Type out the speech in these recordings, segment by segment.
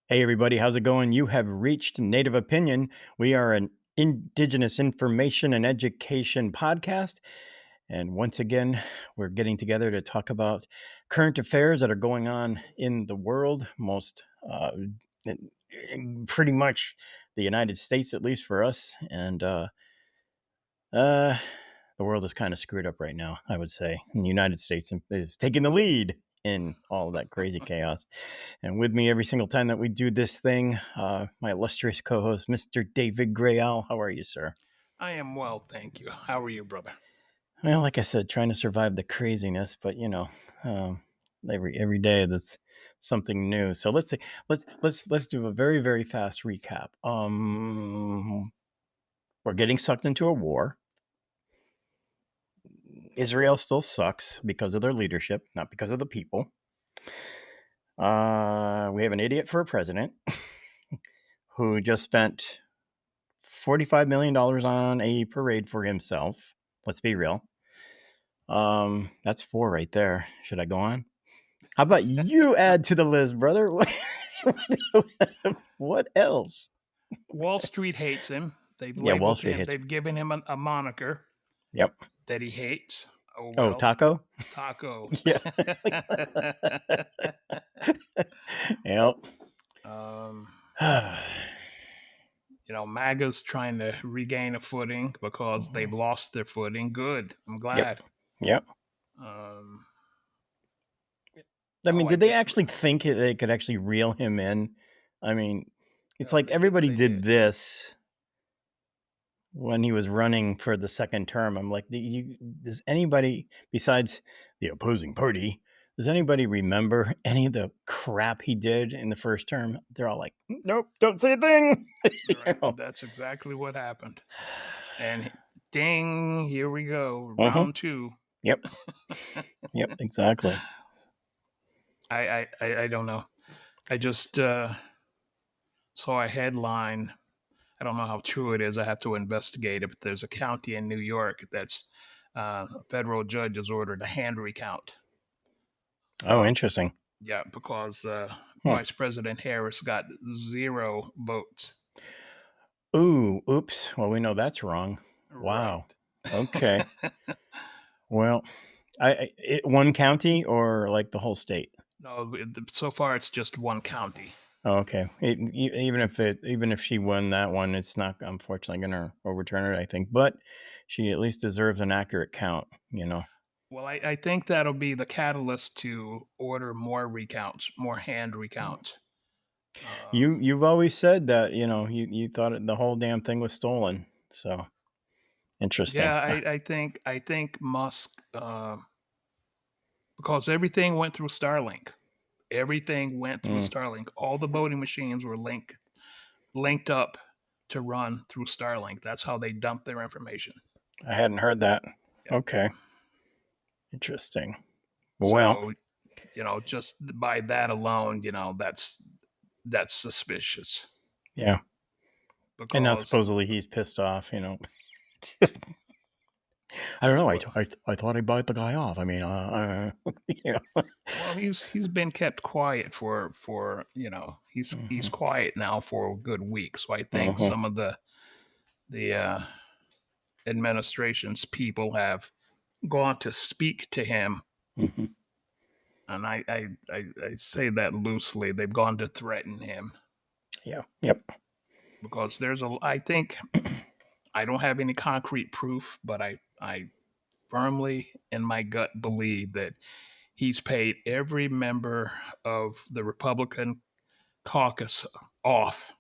Hey, everybody, how's it going? You have reached Native Opinion. We are an Indigenous information and education podcast. And once again, we're getting together to talk about current affairs that are going on in the world, pretty much the United States, at least for us. And uh, the world is kind of screwed up right now, I would say. And the United States is taking the lead in all of that crazy chaos. And with me every single time that we do this thing, my illustrious co-host, Mr. David Grayal. How are you, sir? I am well, thank you. How are you, brother? Well, like I said, trying to survive the craziness, but every day there's something new. So let's see, let's do a very very fast recap. We're getting sucked into a war. Israel still sucks because of their leadership, not because of the people. We have an idiot for a president who just spent $45 million on a parade for himself. Let's be real. That's 4 right there. Should I go on? How about you add to the list, brother? What else? Wall Street hates him. They've Yeah, Wall labeled Street him. hits. They've given him a moniker Yep. that he hates. Oh Oh, well, taco? taco. Yeah. Yep. um, MAGA's trying to regain a footing because they've lost their footing. Good. I'm Yep. glad. Yep. Um, I mean, I did they just actually think they could actually reel him in? I mean, it's like they everybody did did. this when he was running for the second term. I'm like, does anybody besides the opposing party, does anybody remember any of the crap he did in the first term? They're all like, nope, don't say a thing. Right. That's exactly what happened. And ding, here we go, Uh-huh. round 2. Yep. Yep, exactly. I don't know. I just saw a headline. I don't know how true it is. I have to investigate it. But there's a county in New York that's a federal judge has ordered a hand recount. Oh, interesting. Yeah, because Huh. Vice President Harris got 0 votes. Ooh, oops. Well, we know that's wrong. Right. Wow. Okay. Well, one county or like the whole state? No, so far it's just one county. Oh, okay. Even if she won that one, it's not unfortunately going to overturn it. I think, but she at least deserves an accurate count. Well, I think that'll be the catalyst to order more recounts, more hand recounts. You've always said that you thought the whole damn thing was stolen. So interesting. Yeah, I think Musk because everything went through Starlink. Everything went through Mm, Starlink. All the voting machines were linked up to run through Starlink. That's how they dump their information. I hadn't heard that. Yep. Okay, interesting. Well, So, just by that alone, that's suspicious yeah, and now because supposedly he's pissed off. I don't know. well, I thought I bought the guy off. I mean, you know. well, he's been kept quiet for he's Mhm. quiet now for a good week. So I think Mhm. some of the administration's people have gone to speak to him, Mhm. and I say that loosely. They've gone to threaten him Yeah. Yep. because I think I don't have any concrete proof, but I firmly in my gut believe that he's paid every member of the Republican caucus off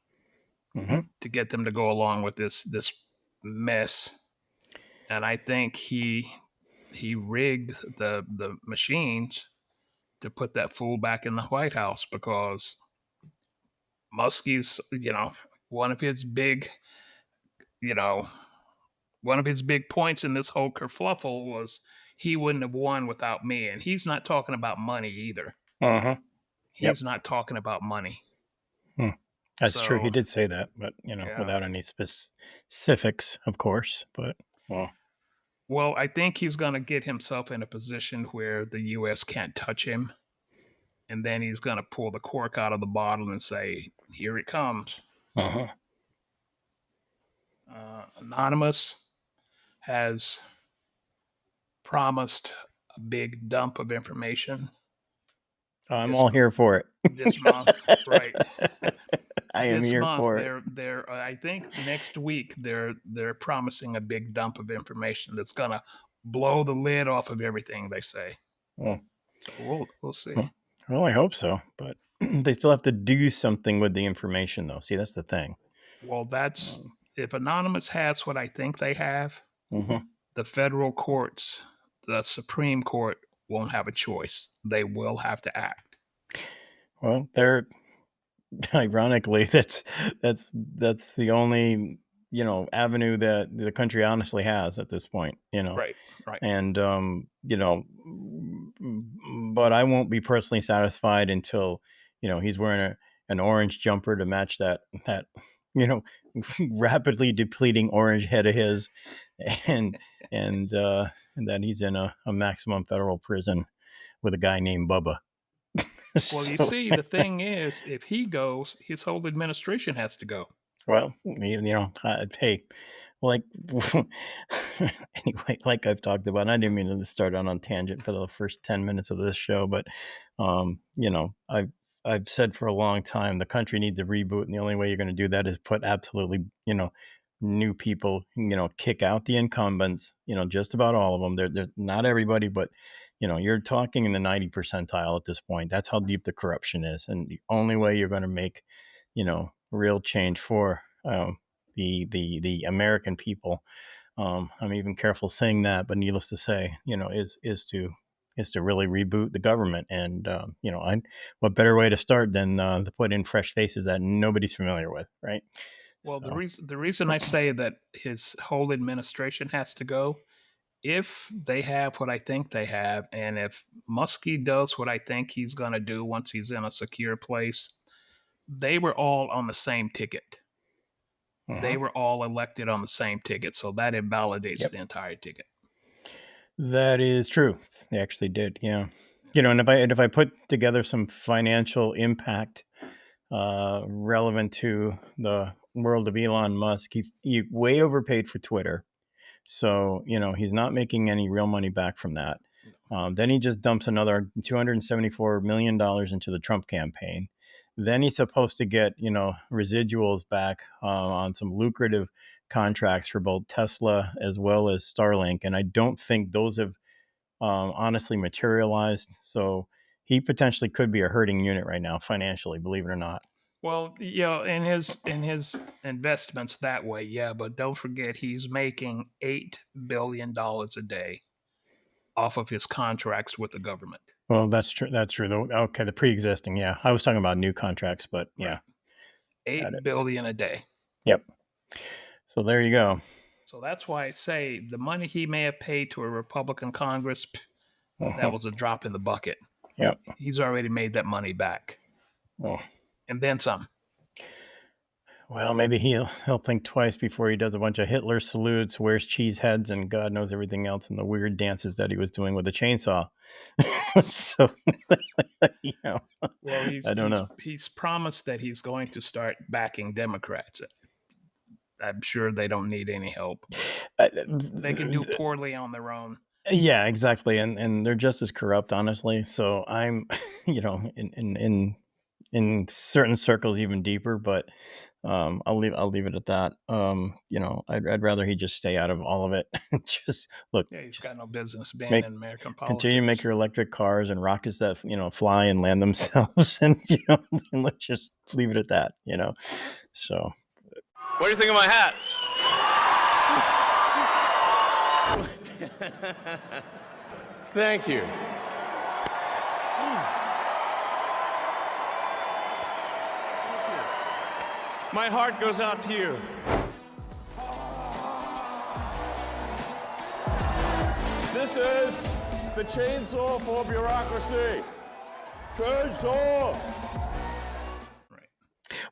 Mhm. to get them to go along with this mess. And I think he rigged the machines to put that fool back in the White House because Muskie's, one of his big, you know, one of his big points in this whole kerfluffle was he wouldn't have won without me. And he's not talking about money either. Uh huh. Yep. He's not talking about money. Hmm. That's true. He So, did say that, but yeah. without any specifics, of course. But well, Well, I think he's going to get himself in a position where the U.S. can't touch him. and then he's going to pull the cork out of the bottle and say, "Here it comes." Uh-huh. Anonymous has promised a big dump of information I'm this all here for it. this month, right? I am This here month, for it. they're I think next week they're promising a big dump of information that's gonna blow the lid off of everything they say. Well, So we'll see. well, I hope so, but they still have to do something with the information, though. See, that's the thing. Well, that's if Anonymous has what I think they have, Mm-hmm. the federal courts, the Supreme Court won't have a choice. They will have to act. Well, they're ironically that's the only avenue that the country honestly has at this point. Right, right. And but I won't be personally satisfied until he's wearing an orange jumper to match that you know rapidly depleting orange head of his, and and that he's in a maximum federal prison with a guy named Bubba. Well, you So, see, the thing is, if he goes, his whole administration has to go. well, hey, like anyway, like I've talked about, and I didn't mean to start on a tangent for the first 10 minutes of this show, but I've said for a long time the country needs a reboot, and the only way you're going to do that is put absolutely new people, kick out the incumbents, just about all of them. They're not everybody, but you're talking in the 90 percentile at this point. That's how deep the corruption is, and the only way you're going to make real change for the American people. I'm even careful saying that, but needless to say, is to really reboot the government. And what better way to start than to put in fresh faces that nobody's familiar with, right? Well, So, the reason I say that his whole administration has to go, if they have what I think they have, and if Muskie does what I think he's going to do once he's in a secure place, they were all on the same ticket. They uh-huh. were all elected on the same ticket, so that invalidates Yep, the entire ticket. that is true. They actually did, yeah. And if I put together some financial impact relevant to the world of Elon Musk, he way overpaid for Twitter. So, he's not making any real money back from that. Then he just dumps another $274 million into the Trump campaign. Then he's supposed to get, residuals back on some lucrative contracts for both Tesla as well as Starlink. And I don't think those have honestly materialized. So he potentially could be a hurting unit right now financially, believe it or not. Well, in his investments that way, yeah, but don't forget he's making $8 billion a day off of his contracts with the government. Well, that's true. That's true. Okay, the pre-existing, yeah. I was talking about new contracts, but yeah, Right. got eight it. billion a day. Yep. So there you go. So that's why I say the money he may have paid to a Republican Congress, that Uh-huh. was a drop in the bucket. Yep. He's already made that money back. Oh. And then some. Well, maybe he'll think twice before he does a bunch of Hitler salutes, wears cheese heads, and God knows everything else, and the weird dances that he was doing with a chainsaw. So, Well, I don't know. he's promised that he's going to start backing Democrats. I'm sure they don't need any help. They can do poorly on their own. Yeah, exactly, and they're just as corrupt, honestly. So I'm, in certain circles even deeper, but I'll leave it at that. I'd rather he just stay out of all of it. Just look, Yeah, he's got just no business being make in American continue to make politics. your electric cars and rockets that fly and land themselves, and and let's just leave it at that. So What do you think of my hat? Thank you. My heart goes out to you. This is the chainsaw for bureaucracy. Chainsaw! Right.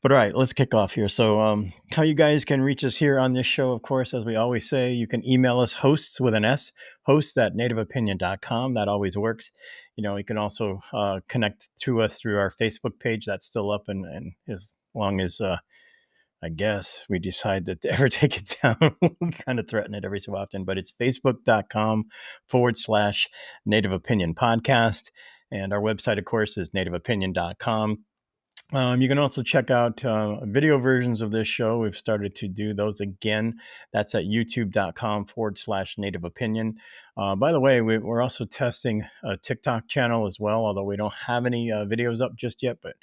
But all right, let's kick off here. So how you guys can reach us here on this show, of course, as we always say, you can email us hosts with an S, hosts at nativeopinion.com. That always works. You can also connect to us through our Facebook page. That's still up. And as long as I guess we decide to ever take it down, we kind of threaten it every so often, but it's facebook.com/Native Opinion Podcast. And our website, of course, is nativeopinion.com. You can also check out video versions of this show. We've started to do those again. That's at youtube.com/Native Opinion. By the way, we're also testing a TikTok channel as well, although we don't have any videos up just yet, but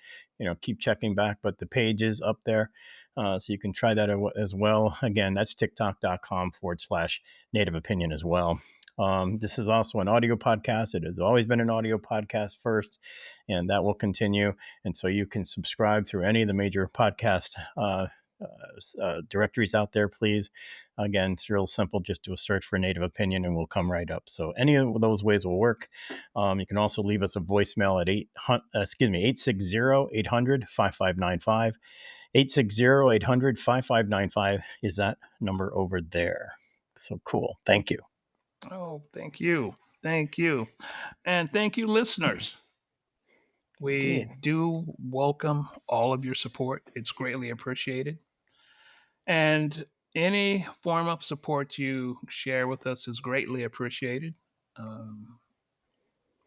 keep checking back. But the page is up there. So you can try that as well. Again, that's tiktok.com/Native Opinion as well. This is also an audio podcast. It has always been an audio podcast first, and that will continue. And so you can subscribe through any of the major podcast directories out there, please. Again, it's real simple. Just do a search for Native Opinion and we'll come right up. So any of those ways will work. You can also leave us a voicemail at 860-800-5595. 860-800-5595 is that number over there. So cool. Thank you. Oh, thank you. Thank you. And thank you, listeners. We Indeed. do welcome all of your support. It's greatly appreciated. And any form of support you share with us is greatly appreciated.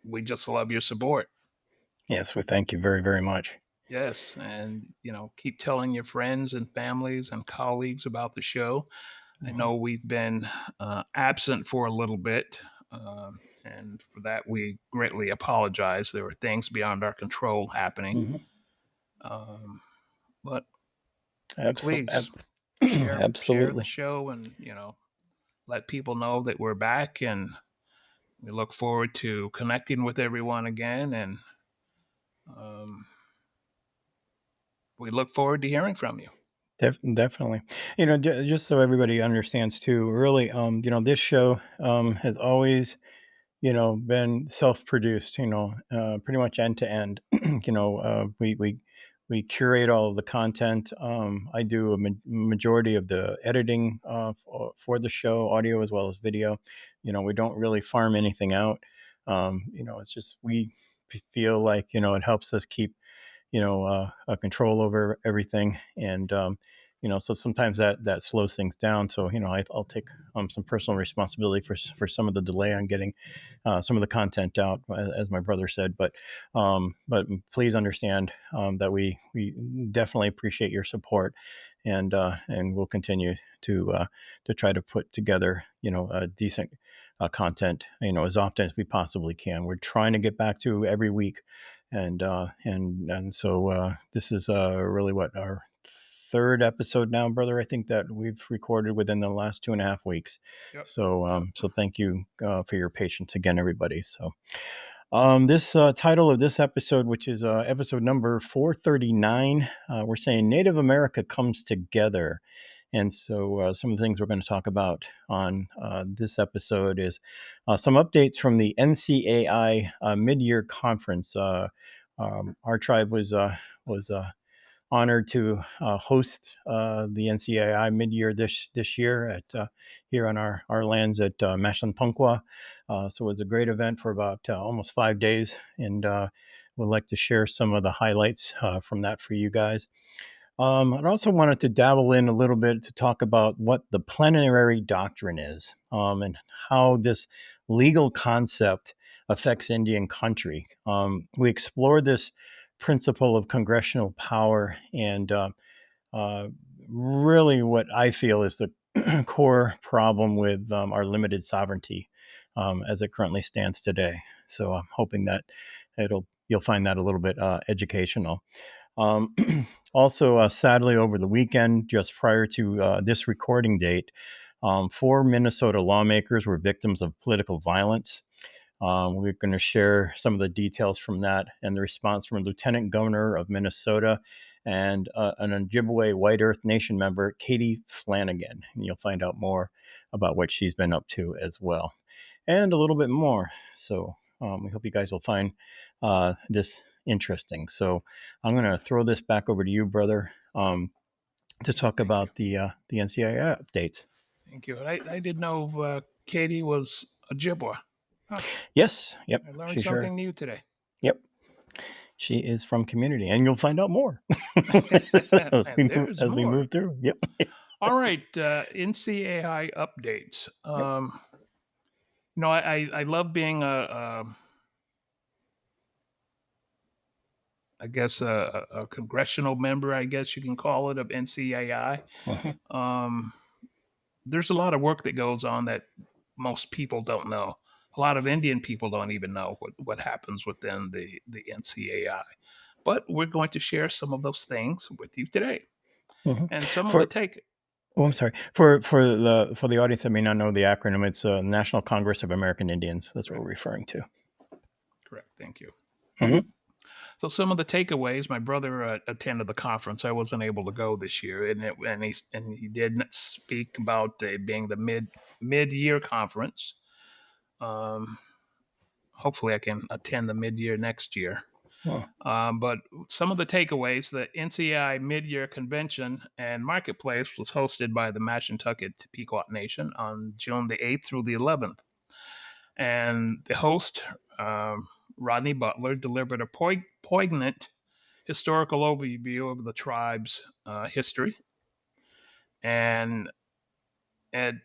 We just love your support. Yes, we thank you very, very much. Yes. And, keep telling your friends and families and colleagues about the show. I know we've been absent for a little bit. And for that, we greatly apologize. There were things beyond our control happening. But please share the Absolutely. show and, let people know that we're back. And we look forward to connecting with everyone again. And we look forward to hearing from you. Definitely. Just so everybody understands too, really, this show has always been self-produced, pretty much end to end. We curate all of the content. I do a majority of the editing for the show, audio as well as video. We don't really farm anything out. It's just we feel like it helps us keep a control over everything, and so sometimes that slows things down. So I'll take some personal responsibility for some of the delay on getting some of the content out, as my brother said. But please understand that we definitely appreciate your support, and we'll continue to try to put together a decent content as often as we possibly can. We're trying to get back to every week. And so this is really what our third episode now, brother. I think that we've recorded within the last 2.5 weeks. Yep. So thank you for your patience again, everybody. So this title of this episode, which is episode number 439, we're saying Native America Comes Together. And so some of the things we're going to talk about on this episode is some updates from the NCAI mid-year conference. Our tribe was honored to host the NCAI mid-year this year at here on our lands at Mashantunkwa. So it was a great event for about almost 5 days, and we'd like to share some of the highlights from that for you guys. I also wanted to dabble in a little bit to talk about what the Plenary Doctrine is, and how this legal concept affects Indian country. We explored this principle of congressional power and really what I feel is the core problem with our limited sovereignty as it currently stands today. So I'm hoping that you'll find that a little bit educational. Also, sadly, over the weekend, just prior to this recording date, 4 Minnesota lawmakers were victims of political violence. We're going to share some of the details from that and the response from Lieutenant Governor of Minnesota and an Ojibwe White Earth Nation member, Katie Flanagan. And you'll find out more about what she's been up to as well, and a little bit more. So we hope you guys will find this interesting. So I'm going to throw this back over to you, brother. to talk about the NCAI updates. Thank you. I didn't know Katie was a Ojibwa. Huh. Yes, yep, I learned she sure. something new today. Yep, she is from community, and you'll find out more as And there's we more. move through. Yep. All right, NCAI updates. Yep. I love being a congressional member, I guess you can call it, of NCAI. Uh-huh. There's a lot of work that goes on that most people don't know. A lot of Indian people don't even know what happens within the NCAI. But we're going to share some of those things with you today. Uh-huh. And some of the For take. I'm sorry, for the audience that may not know the acronym, it's National Congress of American Indians. That's what Correct. we're referring to. Correct. Thank you. Mm-hmm. So some of the takeaways. My brother attended the conference. I wasn't able to go this year, and he did speak about being the mid-year conference. Hopefully, I can attend the mid-year next year. Oh. But some of the takeaways: the NCI mid-year convention and marketplace was hosted by the Mashantucket Pequot Nation on June the 8th through the 11th, and the host. Rodney Butler delivered a poignant historical overview of the tribe's history, and it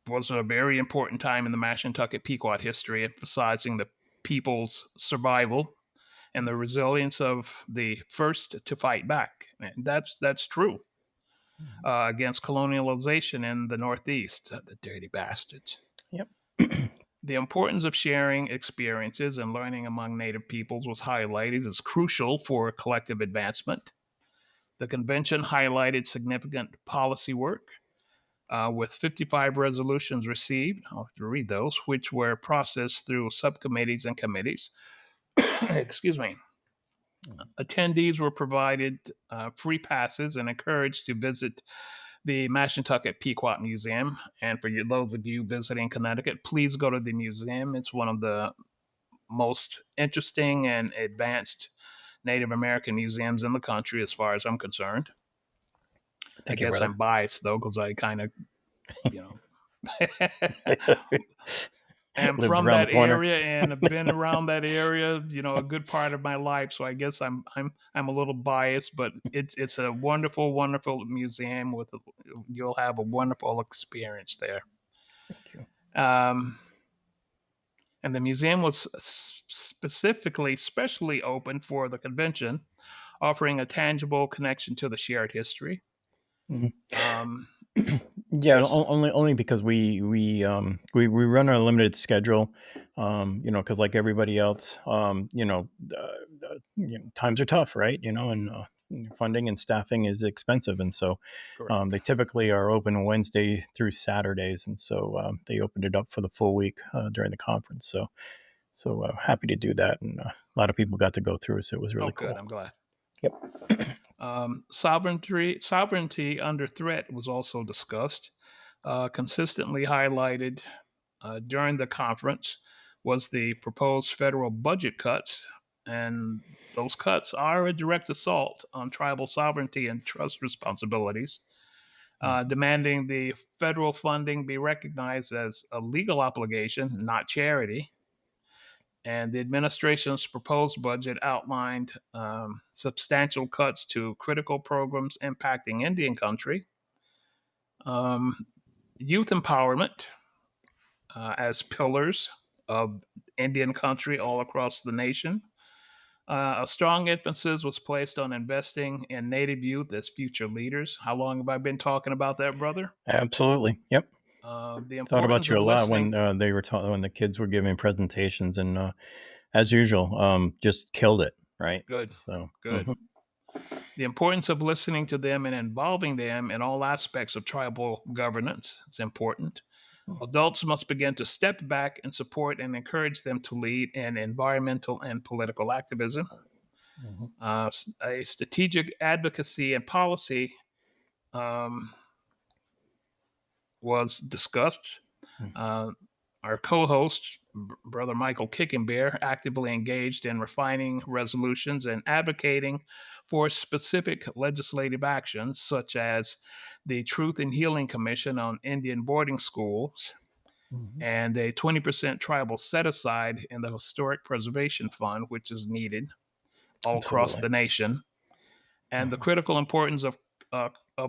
was a very important time in the Mashantucket Pequot history, emphasizing the people's survival and the resilience of the first to fight back. And that's true against colonialization in the Northeast, the dirty bastards. Yep. The importance of sharing experiences and learning among Native peoples was highlighted as crucial for collective advancement. The convention highlighted significant policy work with 55 resolutions received. I'll have to read those, which were processed through subcommittees and committees. Excuse me. Attendees were provided free passes and encouraged to visit the Mashantucket Pequot Museum. And for those of you visiting Connecticut, please go to the museum. It's one of the most interesting and advanced Native American museums in the country, as far as I'm concerned. Thank I you, guess brother. I'm biased, though, because I kind of, you know, am Lived from around the that corner. area and have been around that area, a good part of my life. So I guess I'm a little biased, but it's a wonderful, wonderful museum you'll have a wonderful experience there. Thank you. And the museum was specially open for the convention, offering a tangible connection to the shared history. Mhm. Yeah, There's only because we run on a limited schedule, because like everybody else, times are tough, right? And funding and staffing is expensive, and so correct. they typically are open Wednesday through Saturdays, and so they opened it up for the full week during the conference. So happy to do that, and a lot of people got to go through, so it was Oh, really good. cool. I'm glad. Yep. Sovereignty under threat was also discussed. Consistently highlighted during the conference was the proposed federal budget cuts, and those cuts are a direct assault on tribal sovereignty and trust responsibilities, demanding the federal funding be recognized as a legal obligation, not charity. And the administration's proposed budget outlined substantial cuts to critical programs impacting Indian country, um, youth empowerment as pillars of Indian country all across the nation. A strong emphasis was placed on investing in Native youth as future leaders. How long have I been talking about that, brother? Absolutely. Yep. The Thought about importance you a of lot listening. when they were when the kids were giving presentations, and as usual, just killed it, right? Good, So, good. The importance of listening to them and involving them in all aspects of tribal governance. It's important. Adults must begin to step back and support and encourage them to lead in environmental and political activism. Mhm. A strategic advocacy and policy um, was discussed. Mhm. Uh, our co-host, Brother Michael Kickingbear, actively engaged in refining resolutions and advocating for specific legislative actions, such as the Truth and Healing Commission on Indian boarding schools and a 20% tribal set aside in the Historic Preservation Fund, which is needed all across Absolutely. the nation, and the critical importance of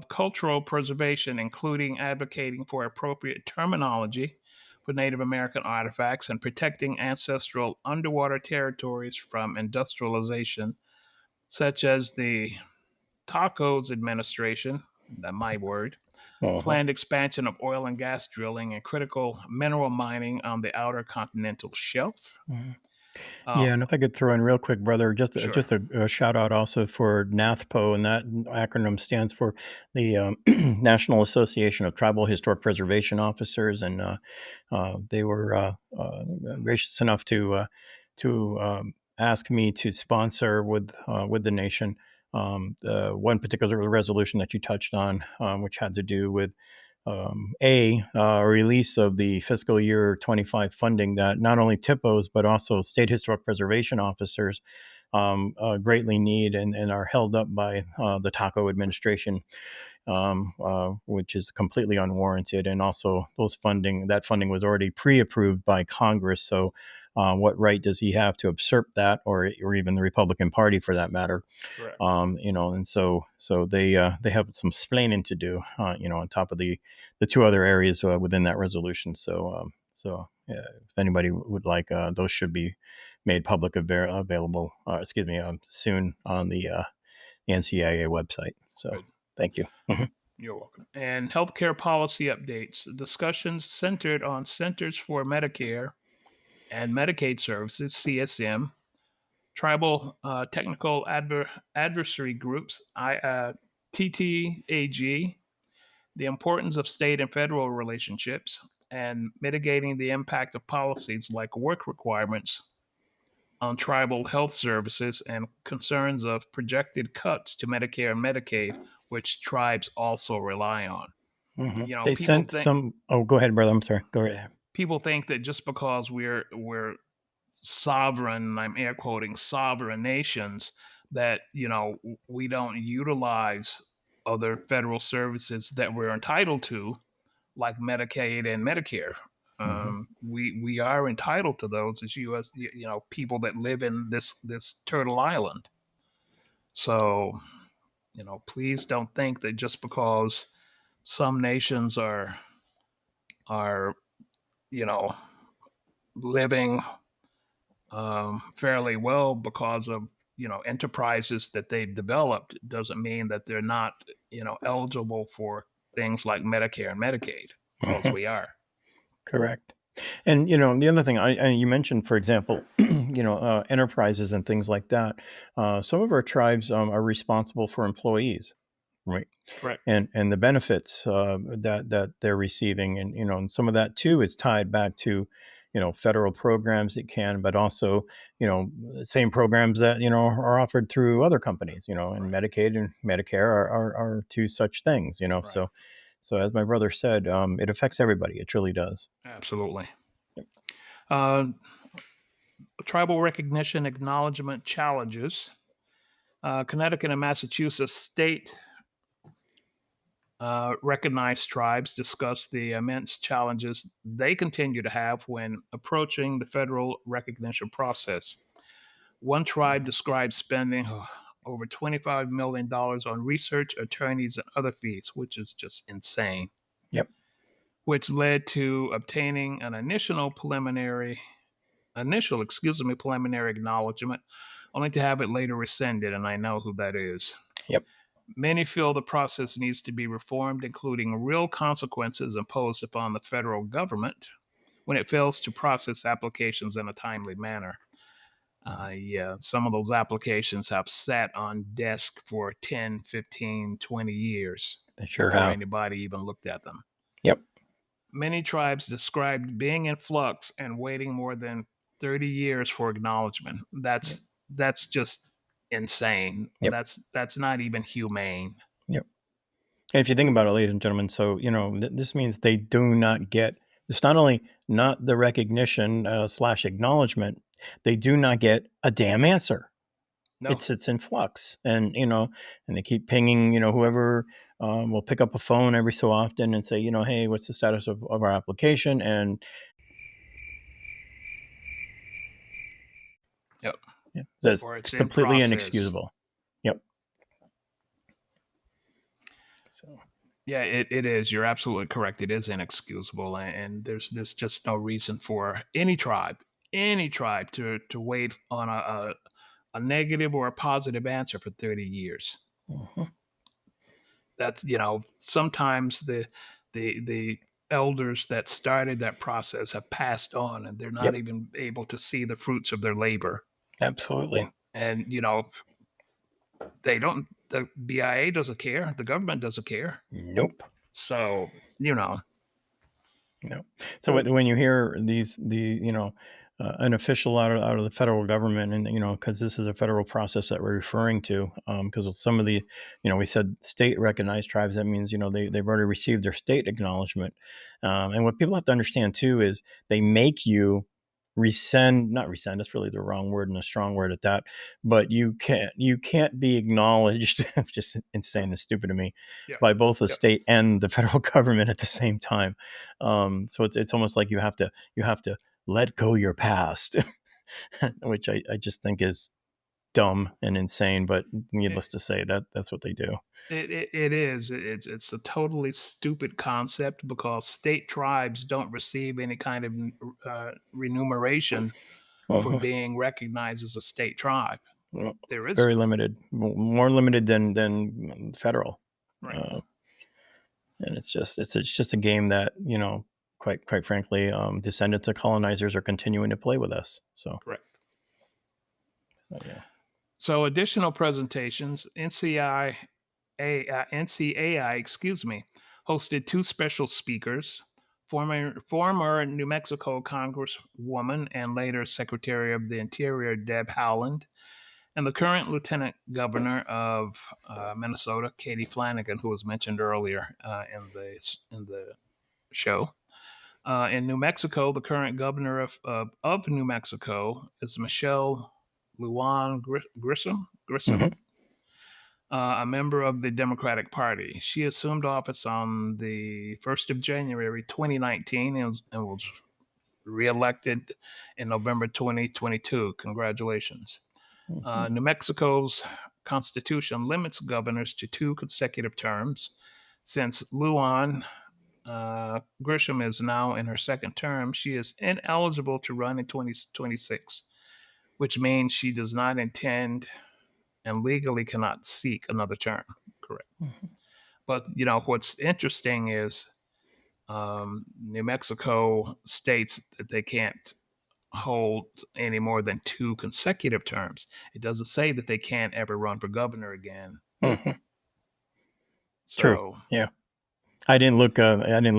cultural preservation, including advocating for appropriate terminology for Native American artifacts and protecting ancestral underwater territories from industrialization, such as the Tacos administration, that my word, Uh-huh. planned expansion of oil and gas drilling and critical mineral mining on the outer continental shelf. Mhm. Uh, Yeah, and if I could throw in real quick, brother, sure. just a shout out also for NATHPO, and that acronym stands for the National Association of Tribal Historic Preservation Officers, and they were gracious enough to ask me to sponsor with the nation the one particular resolution that you touched on, which had to do with release of the fiscal year 25 funding that not only TIPOs but also state historic preservation officers greatly need and are held up by the Taco administration, which is completely unwarranted. And also, that funding was already pre-approved by Congress. So, what right does he have to usurp that, or even the Republican Party for that matter? Correct. And so they have some splaining to do, on top of the two other areas within that resolution. So yeah, if anybody would like, those should be made public available. Soon on the NCAA website. So Good. thank you. Mhm. You're welcome. And healthcare policy updates. Discussions centered on Centers for Medicare and Medicaid Services, CSM, tribal technical adversary groups, TTAG, the importance of state and federal relationships, and mitigating the impact of policies like work requirements on tribal health services and concerns of projected cuts to Medicare and Medicaid, which tribes also rely on. Mhm. You know, They people sent think some. Oh, go ahead, brother. I'm sorry. Go ahead. people think that just because we're sovereign, and I'm air quoting sovereign nations, that we don't utilize other federal services that we're entitled to, like Medicaid and Medicare. Mhm. We are entitled to those as U.S. People that live in this turtle island. So please don't think that just because some nations are you know living fairly well because of enterprises that they've developed doesn't mean that they're not eligible for things like Medicare and Medicaid, because Mhm. we are. Correct. And the other thing you mentioned, for example, enterprises and things like that. Some of our tribes are responsible for employees, right? Correct. And the benefits that they're receiving, and and some of that too is tied back to federal programs it can, but also same programs that are offered through other companies, and Right. Medicaid and Medicare are two such things, Right. so as my brother said, it affects everybody. It truly does. Absolutely. uh, Tribal recognition acknowledgement challenges. Connecticut and Massachusetts state recognized tribes discuss the immense challenges they continue to have when approaching the federal recognition process. One tribe described spending over $25 million on research, attorneys, and other fees, which is just insane, Yep. which led to obtaining an preliminary acknowledgement, only to have it later rescinded, and I know who that is. Yep. Many feel the process needs to be reformed, including real consequences imposed upon the federal government when it fails to process applications in a timely manner. Yeah, some of those applications have sat on desk for 10, 15, 20 years They sure before have. anybody even looked at them. Yep. Many tribes described being in flux and waiting more than 30 years for acknowledgement. Yep. That's just insane. Yep. That's not even humane. Yep. And if you think about it, ladies and gentlemen, so this means they do not get It's not only not the recognition / acknowledgement, they do not get a damn answer. No. It's in flux, and and they keep pinging, whoever will pick up a phone every so often and say, hey, what's the status of our application? And Yep. yeah, that's Or it's in completely process. inexcusable. Yep. So. Yeah, it is. You're absolutely correct. It is inexcusable, and there's just no reason for any tribe to wait on a negative or a positive answer for 30 years. Uh-huh. That's sometimes the elders that started that process have passed on, and they're not even able to see the fruits of their labor. Absolutely. And they don't. The BIA doesn't care. The government doesn't care. Nope. So No. So when you hear an official out of the federal government, and because this is a federal process that we're referring to, because some of the, we said state recognized tribes, that means they've already received their state acknowledgement, and what people have to understand too is they make you not rescind, that's really the wrong word and a strong word at that, but you can't be acknowledged, just insane and stupid to me, by both the state and the federal government at the same time. So it's almost like you have to let go your past, which I just think is dumb and insane, but needless to say, that's what they do. It is. It's a totally stupid concept because state tribes don't receive any kind of remuneration for being recognized as a state tribe. Well, there is very limited, more limited than federal, right. And it's just a game that quite frankly, descendants of colonizers are continuing to play with us. So correct. So, yeah. So additional presentations, NCAI, hosted two special speakers, former New Mexico Congresswoman and later Secretary of the Interior Deb Haaland, and the current Lieutenant Governor of Minnesota, Katie Flanagan, who was mentioned earlier in the show. In New Mexico, the current governor of New Mexico is Michelle Lujan Grisham, a member of the Democratic Party. She assumed office on the 1st of January 2019 and was reelected in November 2022. Congratulations. New Mexico's constitution limits governors to 2 consecutive terms. Since Lujan Grisham is now in her second term, she is ineligible to run in 2026, which means she does not intend and legally cannot seek another term. Correct. But, what's interesting is New Mexico states that they can't hold any more than 2 consecutive terms. It doesn't say that they can't ever run for governor again. So, true. Yeah. I didn't look at any of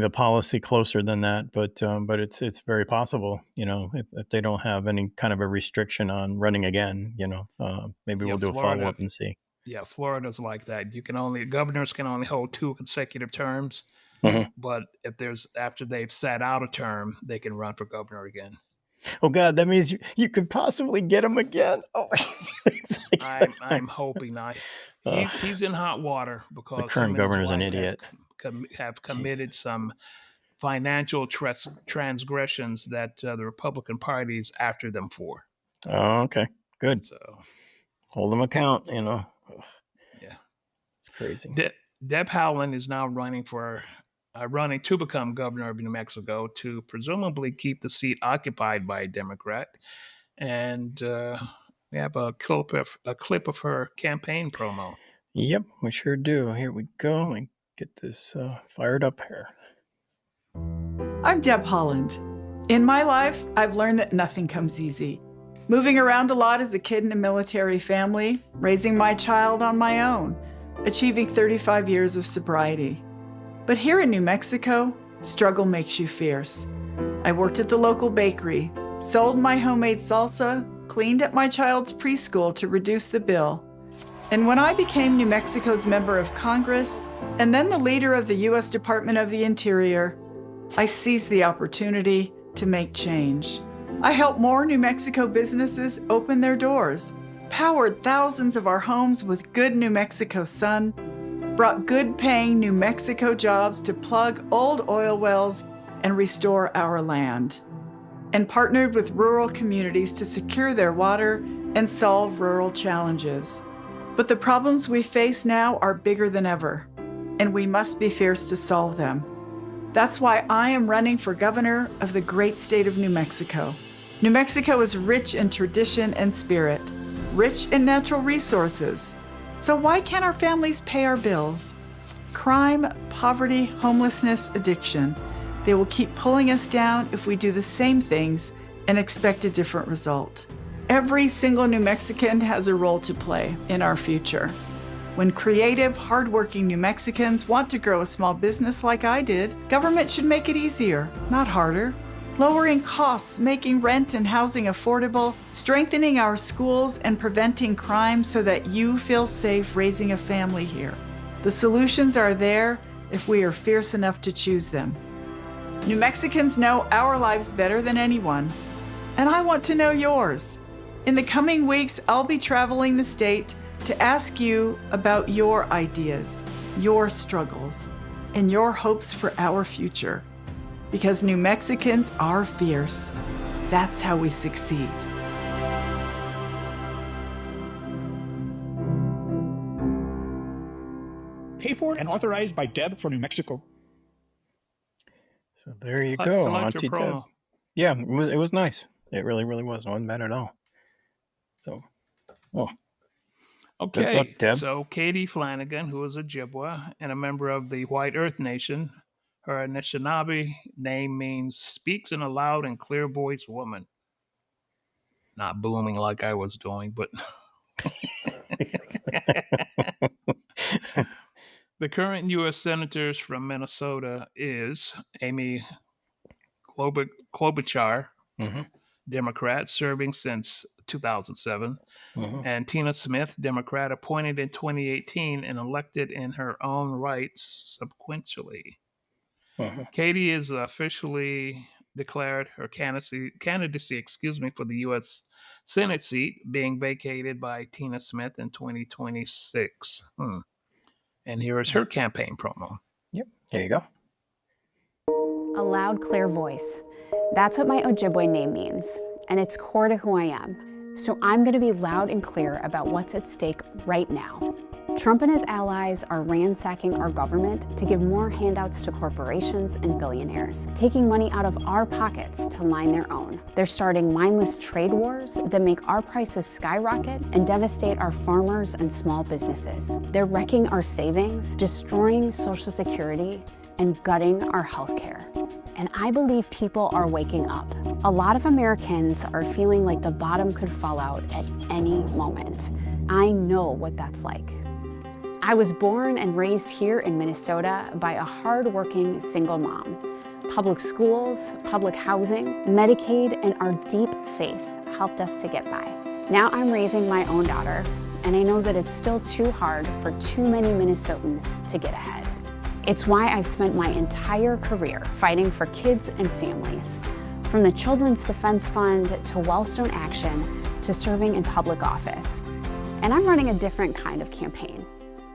the policy closer than that, but it's very possible, if they don't have any kind of a restriction on running again, maybe we'll do a follow up and see. Yeah, Florida's like that. Governors can only hold 2 consecutive terms, but if after they've sat out a term, they can run for governor again. Oh God, that means you could possibly get him again. Oh, I'm hoping not. He's in hot water because the current governor's an idiot. Have committed some financial transgressions that the Republican Party is after them for. Oh, okay, good. So hold them account. Yeah, it's crazy. Deb Haaland is now running to become governor of New Mexico to presumably keep the seat occupied by a Democrat, and we have a clip of her campaign promo. Yep, we sure do. Here we go. Let me get this fired up here. I'm Deb Haaland. In my life, I've learned that nothing comes easy. Moving around a lot as a kid in a military family, raising my child on my own, achieving 35 years of sobriety. But here in New Mexico, struggle makes you fierce. I worked at the local bakery, sold my homemade salsa, cleaned at my child's preschool to reduce the bill. And when I became New Mexico's member of Congress, and then the leader of the U.S. Department of the Interior, I seized the opportunity to make change. I helped more New Mexico businesses open their doors, powered thousands of our homes with good New Mexico sun, brought good-paying New Mexico jobs to plug old oil wells and restore our land, and partnered with rural communities to secure their water and solve rural challenges. But the problems we face now are bigger than ever, and we must be fierce to solve them. That's why I am running for governor of the great state of New Mexico. New Mexico is rich in tradition and spirit, rich in natural resources. So why can't our families pay our bills? Crime, poverty, homelessness, addiction. They will keep pulling us down if we do the same things and expect a different result. Every single New Mexican has a role to play in our future. When creative, hardworking New Mexicans want to grow a small business like I did, government should make it easier, not harder. Lowering costs, making rent and housing affordable, strengthening our schools, and preventing crime so that you feel safe raising a family here. The solutions are there if we are fierce enough to choose them. New Mexicans know our lives better than anyone, and I want to know yours. In the coming weeks, I'll be traveling the state to ask you about your ideas, your struggles, and your hopes for our future. Because New Mexicans are fierce. That's how we succeed. Paid for and authorized by Deb from New Mexico. So there you go, I liked Auntie your Deb. promo. Yeah, it was nice. It really, really was. It wasn't bad at all. So, good luck, Okay, Deb. so Katie Flanagan, who is a Ojibwa and a member of the White Earth Nation, her Anishinaabe name means speaks in a loud and clear voice woman. Not booming like I was doing, but the current U.S. Senators from Minnesota is Amy Klobuchar, Mhm. Democrat, serving since 2007, and Tina Smith, Democrat, appointed in 2018 and elected in her own right subsequently. Katie is officially declared her candidacy for the U.S. Senate seat being vacated by Tina Smith in 2026. And here is her campaign promo. Yep, there you go. A loud, clear voice. That's what my Ojibwe name means, and it's core to who I am. So I'm going to be loud and clear about what's at stake right now. Trump and his allies are ransacking our government to give more handouts to corporations and billionaires, taking money out of our pockets to line their own. They're starting mindless trade wars that make our prices skyrocket and devastate our farmers and small businesses. They're wrecking our savings, destroying Social Security, and gutting our healthcare. And I believe people are waking up. A lot of Americans are feeling like the bottom could fall out at any moment. I know what that's like. I was born and raised here in Minnesota by a hardworking single mom. Public schools, public housing, Medicaid, and our deep faith helped us to get by. Now I'm raising my own daughter, and I know that it's still too hard for too many Minnesotans to get ahead. It's why I've spent my entire career fighting for kids and families, from the Children's Defense Fund to Wellstone Action to serving in public office. And I'm running a different kind of campaign,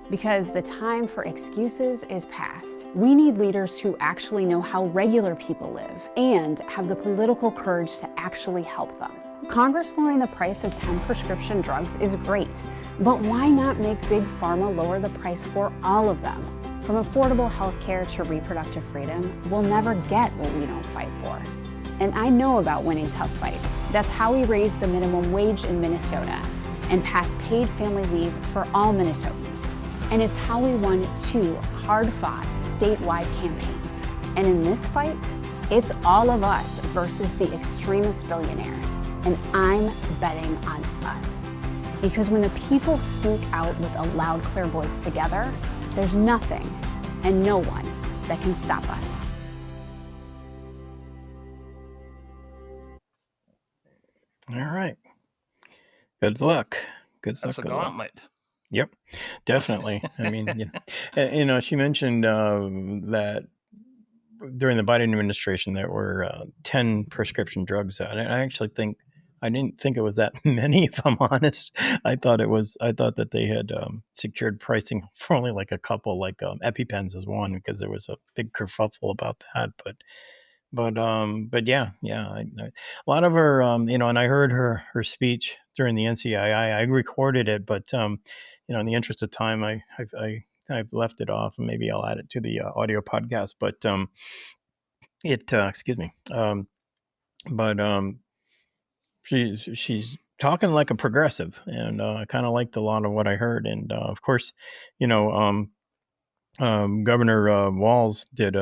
because the time for excuses is past. We need leaders who actually know how regular people live and have the political courage to actually help them. Congress lowering the price of 10 prescription drugs is great, but why not make Big Pharma lower the price for all of them? From affordable health care to reproductive freedom, we'll never get what we don't fight for. And I know about winning tough fights. That's how we raised the minimum wage in Minnesota and passed paid family leave for all Minnesotans. And it's how we won 2 hard-fought statewide campaigns. And in this fight, it's all of us versus the extremist billionaires. And I'm betting on us. Because when the people speak out with a loud, clear voice together, there's nothing and no one that can stop us. All right. Good luck. Good luck. That's a good luck. gauntlet. Yep, definitely. I mean, she mentioned that during the Biden administration there were 10 prescription drugs out. And I didn't think it was that many, if I'm honest. I thought that they had secured pricing for only like a couple, like EpiPens is one, because there was a big kerfuffle about that. But yeah, a lot of her, and I heard her speech during the NCAI. I recorded it, but in the interest of time, I've left it off, and maybe I'll add it to the audio podcast. But excuse me, but she's talking like a progressive, and I kind of liked a lot of what I heard, and of course, you know, Governor Walz did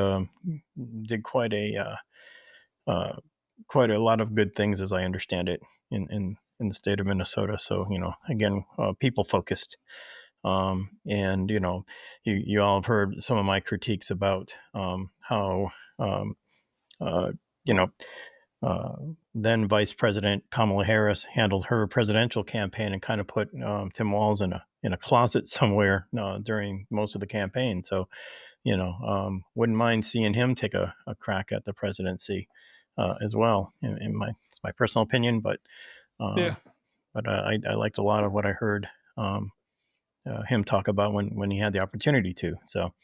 quite a lot of good things, as I understand it, in the state of Minnesota. So again, people focused, and you all have heard some of my critiques about how uh, you know then Vice President Kamala Harris handled her presidential campaign and kind of put Tim Walz in a closet somewhere during most of the campaign. So wouldn't mind seeing him take a crack at the presidency as well. It's my personal opinion, but uh, Yeah. I liked a lot of what I heard him talk about when he had the opportunity to. So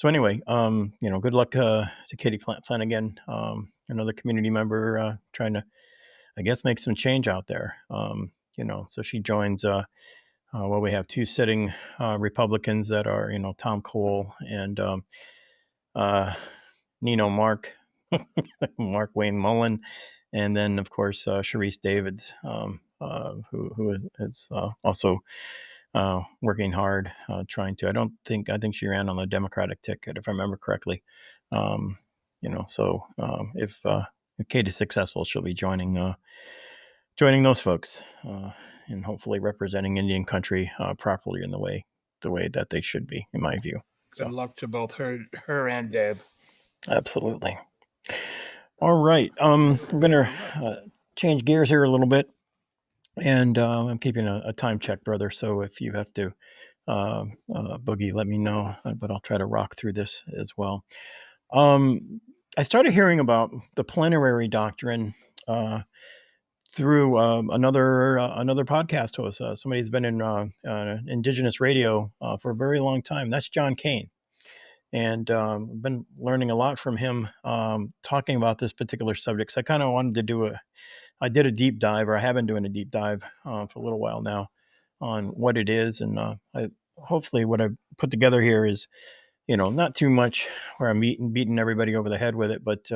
anyway, good luck to Katie Flanagan, another community member trying to, I guess, make some change out there. So she joins. We have two sitting Republicans that are, Tom Cole and Nino Mark Wayne Mullen, and then of course Sharice Davids, who is also working hard, trying to. I think she ran on the Democratic ticket, if I remember correctly. If Kate is successful, she'll be joining those folks, and hopefully representing Indian country properly in the way that they should be, in my view. Good So luck to both her and Deb. absolutely. All right. I'm gonna change gears here a little bit, and I'm keeping a time check, brother. So if you have to boogie, let me know. But I'll try to rock through this as well. I started hearing about the Plenary Doctrine through another podcast host, somebody who's been in Indigenous radio for a very long time. That's John Kane, and I've been learning a lot from him talking about this particular subject. So I kind of wanted to I did a deep dive, or I have been doing a deep dive for a little while now on what it is, and hopefully what I've put together here is not too much where I'm beating everybody over the head with it, but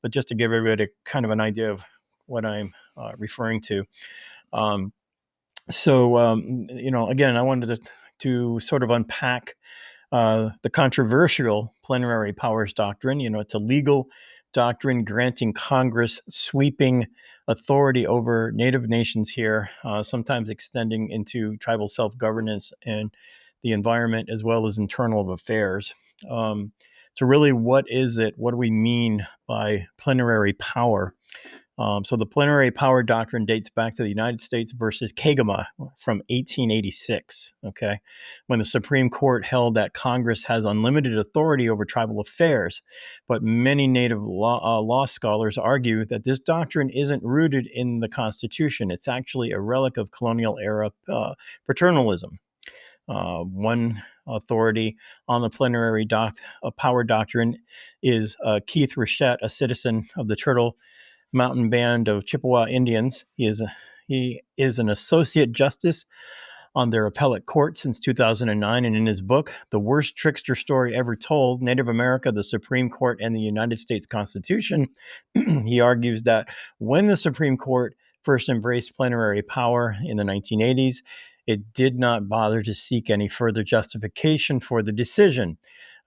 just to give everybody kind of an idea of what I'm referring to. Again, I wanted to sort of unpack the controversial plenary powers doctrine. It's a legal doctrine granting Congress sweeping authority over Native nations here, sometimes extending into tribal self-governance and the environment as well as internal affairs. So really, what is it? What do we mean by plenary power? So the plenary power doctrine dates back to the United States versus Kagama from 1886, okay, when the Supreme Court held that Congress has unlimited authority over tribal affairs. But many Native law scholars argue that this doctrine isn't rooted in the Constitution. It's actually a relic of colonial era paternalism. One authority on the plenary power doctrine is Keith Richette, a citizen of the Turtle Mountain Band of Chippewa Indians. He is an associate justice on their appellate court since 2009, and in his book, The Worst Trickster Story Ever Told, Native America, the Supreme Court, and the United States Constitution, he argues that when the Supreme Court first embraced plenary power in the 1980s, it did not bother to seek any further justification for the decision.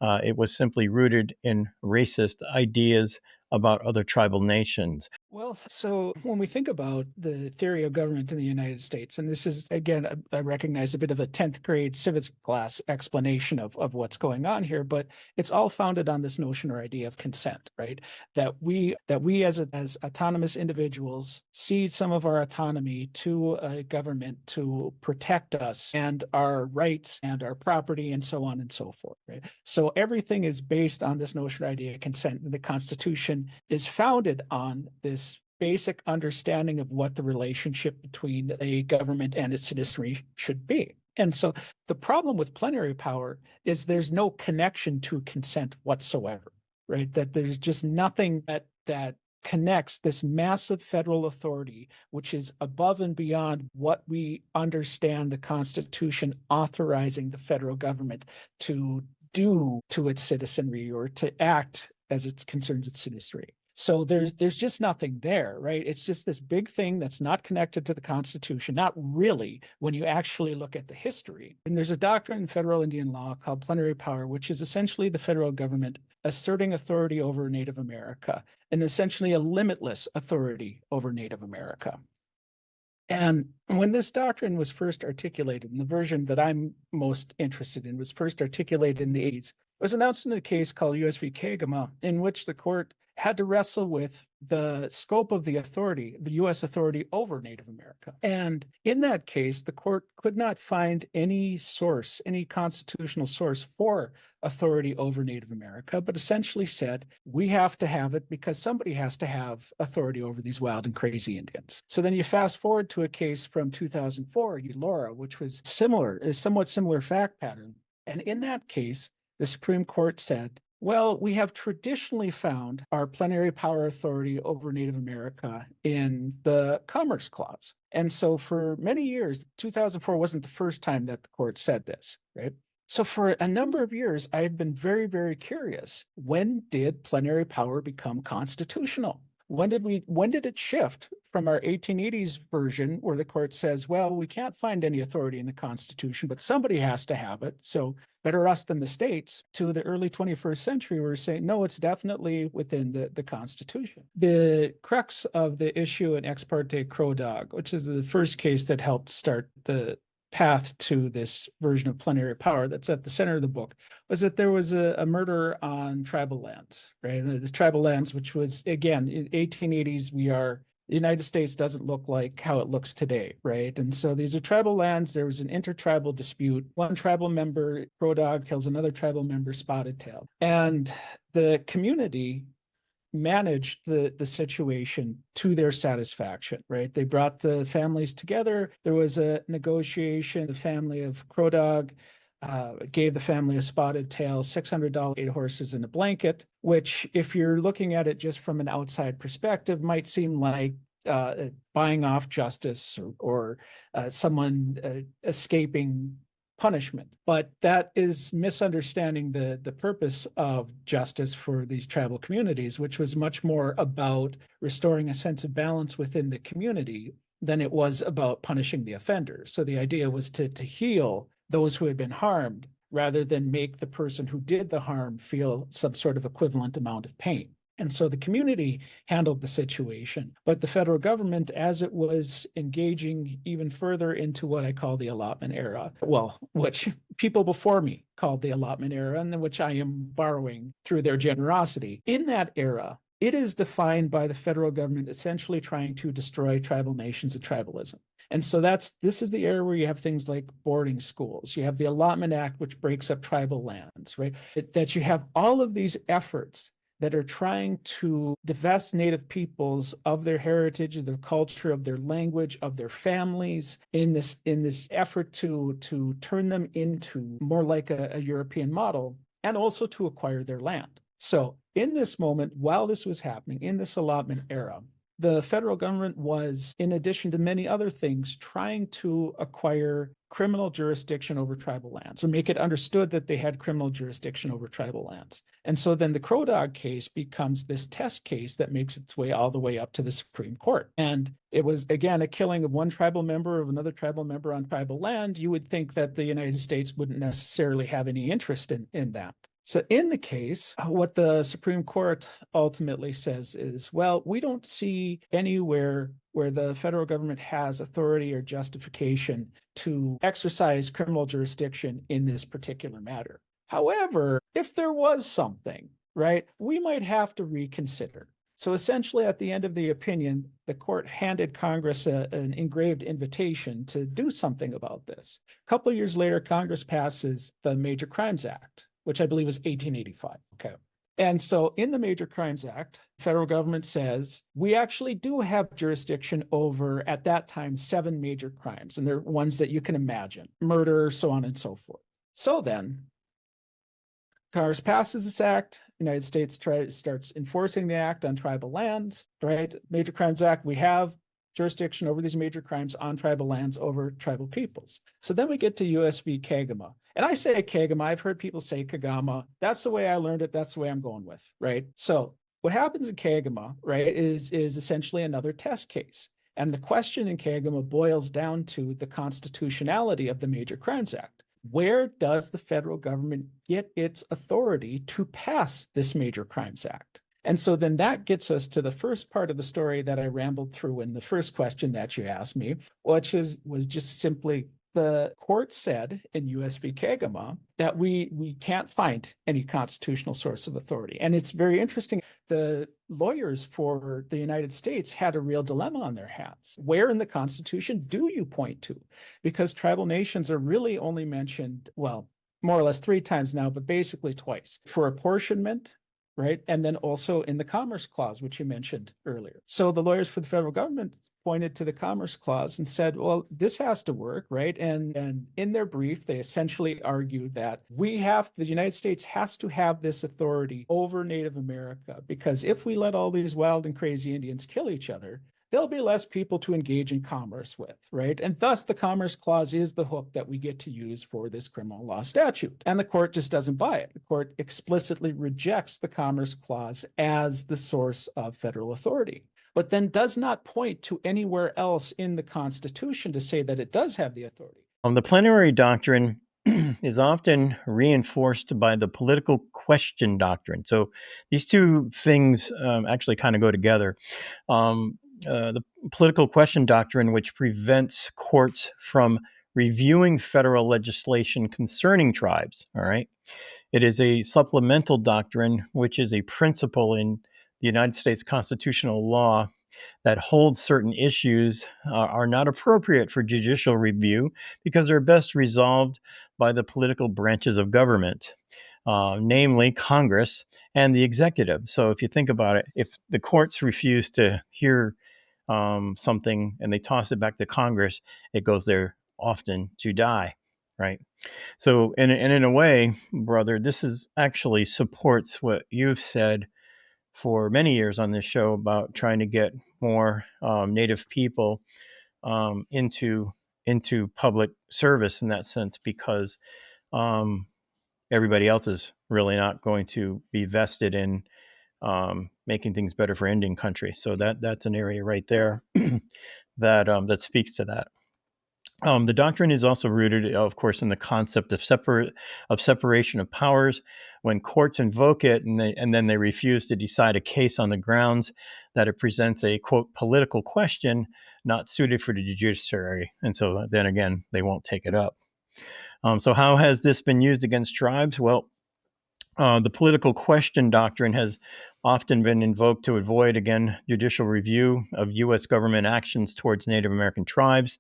It was simply rooted in racist ideas about other tribal nations. Well, so when we think about the theory of government in the United States, and this is, again, I recognize a bit of a 10th grade civics class explanation of what's going on here, but it's all founded on this notion or idea of consent, right? That we as autonomous individuals cede some of our autonomy to a government to protect us and our rights and our property and so on and so forth, right? So everything is based on this notion or idea of consent, and the Constitution is founded on this basic understanding of what the relationship between a government and its citizenry should be. And so the problem with plenary power is there's no connection to consent whatsoever, right? That there's just nothing that connects this massive federal authority, which is above and beyond what we understand the Constitution authorizing the federal government to do to its citizenry or to act as it concerns its citizenry. So there's just nothing there, right? It's just this big thing that's not connected to the Constitution, not really when you actually look at the history. And there's a doctrine in federal Indian law called plenary power, which is essentially the federal government asserting authority over Native America, and essentially a limitless authority over Native America. And when this doctrine was first articulated, and the version that I'm most interested in was first articulated in the 80s, it was announced in a case called US v. Kagama, in which the court had to wrestle with the scope of the authority, the U.S. authority over Native America. And in that case, the court could not find any source, any constitutional source for authority over Native America, but essentially said, we have to have it because somebody has to have authority over these wild and crazy Indians. So then you fast forward to a case from 2004, Laura, which was a somewhat similar fact pattern. And in that case, the Supreme Court said, well, we have traditionally found our plenary power authority over Native America in the Commerce Clause. And so for many years, 2004 wasn't the first time that the court said this, right? So for a number of years, I've been very, very curious. When did plenary power become constitutional? When did it shift from our 1880s version where the court says, well, we can't find any authority in the Constitution, but somebody has to have it, so better us than the states, to the early 21st century where we're saying, no, it's definitely within the Constitution. The crux of the issue in Ex parte Crow Dog, which is the first case that helped start the path to this version of plenary power that's at the center of the book, was that there was a murder on tribal lands, right? The tribal lands, which was, again, in 1880s, the United States doesn't look like how it looks today, right? And so these are tribal lands. There was an intertribal dispute. One tribal member, Crow Dog, kills another tribal member, Spotted Tail. And the community managed the situation to their satisfaction, right? They brought the families together. There was a negotiation. The family of Crow Dog gave the family of Spotted Tail $600, 8 horses and a blanket, which, if you're looking at it just from an outside perspective, might seem like buying off justice or someone escaping punishment. But that is misunderstanding the purpose of justice for these tribal communities, which was much more about restoring a sense of balance within the community than it was about punishing the offenders. So the idea was to heal those who had been harmed rather than make the person who did the harm feel some sort of equivalent amount of pain. And so the community handled the situation, but the federal government, as it was engaging even further into what I call the allotment era, well, which people before me called the allotment era, and which I am borrowing through their generosity. In that era, it is defined by the federal government essentially trying to destroy tribal nations and tribalism. And so this is the era where you have things like boarding schools. You have the Allotment Act, which breaks up tribal lands, right? That you have all of these efforts that are trying to divest Native peoples of their heritage, of their culture, of their language, of their families, in this effort to turn them into more like a European model, and also to acquire their land. So in this moment, while this was happening, in this allotment era, the federal government was, in addition to many other things, trying to acquire criminal jurisdiction over tribal lands, or make it understood that they had criminal jurisdiction over tribal lands. And so then the Crow Dog case becomes this test case that makes its way all the way up to the Supreme Court. And it was, again, a killing of one tribal member of another tribal member on tribal land. You would think that the United States wouldn't necessarily have any interest in that. So in the case, what the Supreme Court ultimately says is, well, we don't see anywhere where the federal government has authority or justification to exercise criminal jurisdiction in this particular matter. However, if there was something, right, we might have to reconsider. So essentially, at the end of the opinion, the court handed Congress an engraved invitation to do something about this. A couple of years later, Congress passes the Major Crimes Act, which I believe is 1885. Okay. And so in the Major Crimes Act, federal government says we actually do have jurisdiction over, at that time, 7 major crimes. And they're ones that you can imagine: murder, so on and so forth. So then Congress passes this act. United States starts enforcing the act on tribal lands, right? Major Crimes Act, we have jurisdiction over these major crimes on tribal lands over tribal peoples. So then we get to US v. Kagama. And I say Kagama, I've heard people say Kagama. That's the way I learned it. That's the way I'm going with, right? So what happens in Kagama, right, is essentially another test case. And the question in Kagama boils down to the constitutionality of the Major Crimes Act. Where does the federal government get its authority to pass this Major Crimes Act? And so then that gets us to the first part of the story that I rambled through in the first question that you asked me, which was just simply the court said in US v. Kagama that we can't find any constitutional source of authority. And it's very interesting. The lawyers for the United States had a real dilemma on their hands. Where in the Constitution do you point to? Because tribal nations are really only mentioned, well, more or less 3 times now, but basically twice, for apportionment, right? And then also in the Commerce Clause, which you mentioned earlier. So the lawyers for the federal government pointed to the Commerce Clause and said, well, this has to work, right? And in their brief, they essentially argue that the United States has to have this authority over Native America, because if we let all these wild and crazy Indians kill each other, there'll be less people to engage in commerce with, right? And thus the Commerce Clause is the hook that we get to use for this criminal law statute. And the court just doesn't buy it. The court explicitly rejects the Commerce Clause as the source of federal authority, but then does not point to anywhere else in the Constitution to say that it does have the authority. The plenary doctrine is often reinforced by the political question doctrine. So these two things actually kind of go together. The political question doctrine, which prevents courts from reviewing federal legislation concerning tribes, all right? It is a supplemental doctrine, which is a principle in the United States constitutional law that holds certain issues are not appropriate for judicial review because they're best resolved by the political branches of government, namely Congress and the executive. So if you think about it, if the courts refuse to hear something and they toss it back to Congress, it goes there often to die, right? So in a way, brother, this is actually supports what you've said for many years on this show about trying to get more Native people into public service in that sense, because everybody else is really not going to be vested in making things better for Indian country. So that's an area right there that speaks to that. The doctrine is also rooted, of course, in the concept of separation of powers. When courts invoke it and then they refuse to decide a case on the grounds that it presents a, quote, political question not suited for the judiciary. And so then again, they won't take it up. So how has this been used against tribes? Well, the political question doctrine has often been invoked to avoid, again, judicial review of U.S. government actions towards Native American tribes,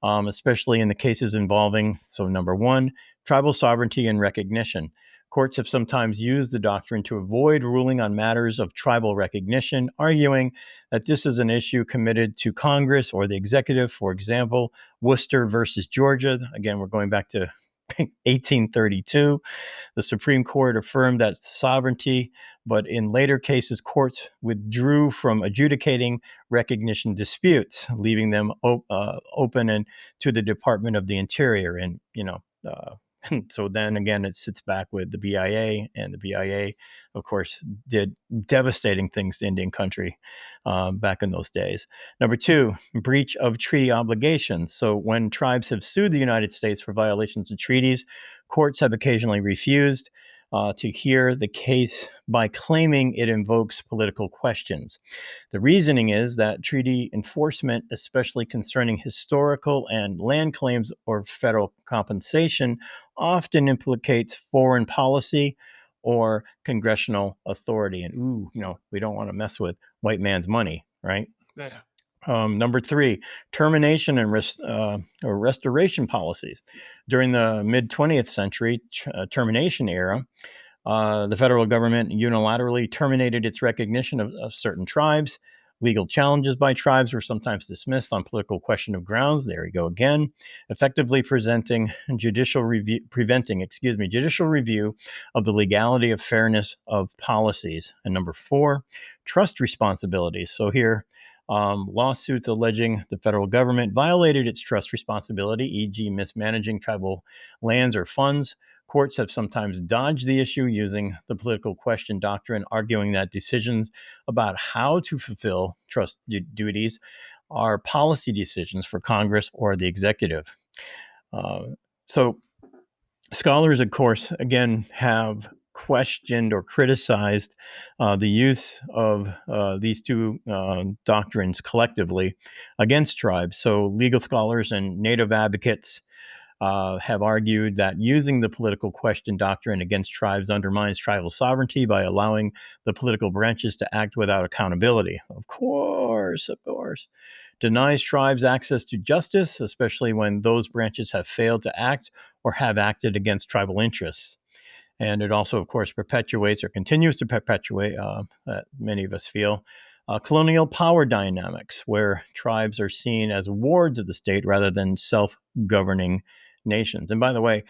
especially in the cases involving, so number one, tribal sovereignty and recognition. Courts have sometimes used the doctrine to avoid ruling on matters of tribal recognition, arguing that this is an issue committed to Congress or the executive. For example, Worcester versus Georgia. Again, we're going back to 1832. The Supreme Court affirmed that sovereignty, but in later cases, courts withdrew from adjudicating recognition disputes, leaving them open and to the Department of the Interior. And, so then again, it sits back with the BIA, and the BIA, of course, did devastating things to Indian country back in those days. Number two, breach of treaty obligations. So when tribes have sued the United States for violations of treaties, courts have occasionally refused to hear the case by claiming it invokes political questions. The reasoning is that treaty enforcement, especially concerning historical and land claims or federal compensation, often implicates foreign policy or congressional authority. And we don't want to mess with white man's money, right? Yeah. Number three, termination and or restoration policies. During the mid 20th century termination era, the federal government unilaterally terminated its recognition of certain tribes. Legal challenges by tribes were sometimes dismissed on political question of grounds. There we go again, effectively preventing judicial review of the legality of fairness of policies. And number four, trust responsibilities. So here, lawsuits alleging the federal government violated its trust responsibility, e.g., mismanaging tribal lands or funds. Courts have sometimes dodged the issue using the political question doctrine, arguing that decisions about how to fulfill trust duties are policy decisions for Congress or the executive. So scholars, of course, again, have questioned or criticized the use of these two doctrines collectively against tribes. So legal scholars and Native advocates have argued that using the political question doctrine against tribes undermines tribal sovereignty by allowing the political branches to act without accountability. Of course. Denies tribes access to justice, especially when those branches have failed to act or have acted against tribal interests. And it also, of course, perpetuates or continues to perpetuate, many of us feel, colonial power dynamics, where tribes are seen as wards of the state rather than self-governing nations. And by the way,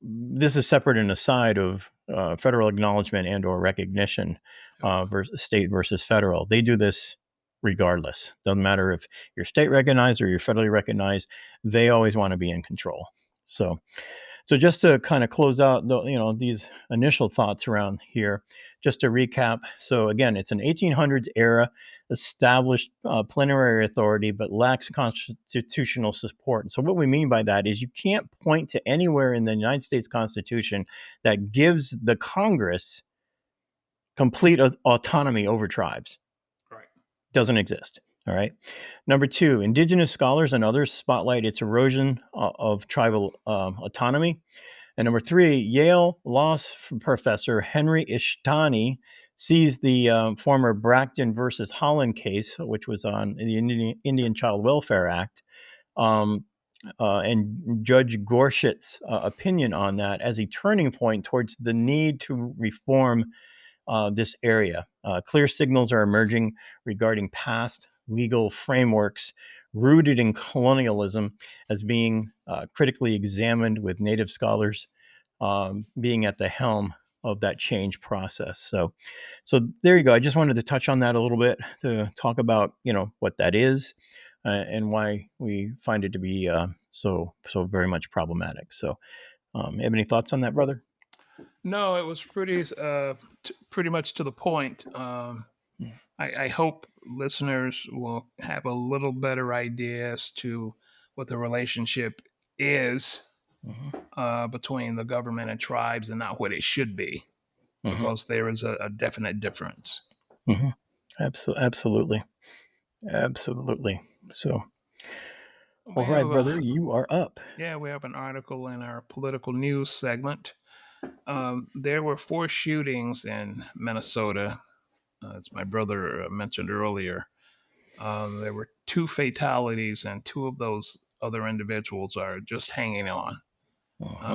this is separate and aside of federal acknowledgement and or recognition, versus state versus federal. They do this regardless. Doesn't matter if you're state recognized or you're federally recognized. They always want to be in control. So just to kind of close out these initial thoughts around here, just to recap. So again, it's an 1800s era established plenary authority, but lacks constitutional support. And so what we mean by that is you can't point to anywhere in the United States Constitution that gives the Congress complete autonomy over tribes. Right. Doesn't exist. All right. Number two, Indigenous scholars and others spotlight its erosion of tribal autonomy. And number three, Yale law professor Henry Ishtani sees the former Bracton versus Holland case, which was on the Indian Child Welfare Act, and Judge Gorsuch's opinion on that as a turning point towards the need to reform this area. Clear signals are emerging regarding past legal frameworks rooted in colonialism as being critically examined, with Native scholars being at the helm of that change process. So there you go. I just wanted to touch on that a little bit to talk about what that is and why we find it to be so very much problematic. So, have any thoughts on that, brother? No, it was pretty much to the point. I hope listeners will have a little better idea as to what the relationship is between the government and tribes, and not what it should be, because there is a definite difference. Absolutely. So, all right, brother, you are up. Yeah, we have an article in our political news segment. There were 4 shootings in Minnesota, as my brother mentioned earlier. There were 2 fatalities, and 2 of those other individuals are just hanging on.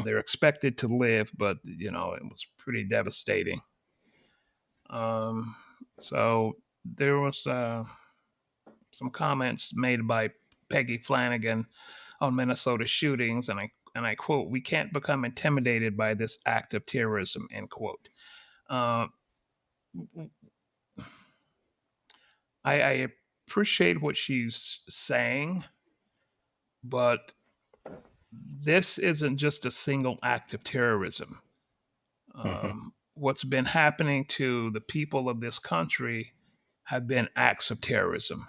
They're expected to live, but it was pretty devastating. So there was some comments made by Peggy Flanagan on Minnesota shootings, and I quote, "We can't become intimidated by this act of terrorism," end quote. I appreciate what she's saying, but this isn't just a single act of terrorism. What's been happening to the people of this country have been acts of terrorism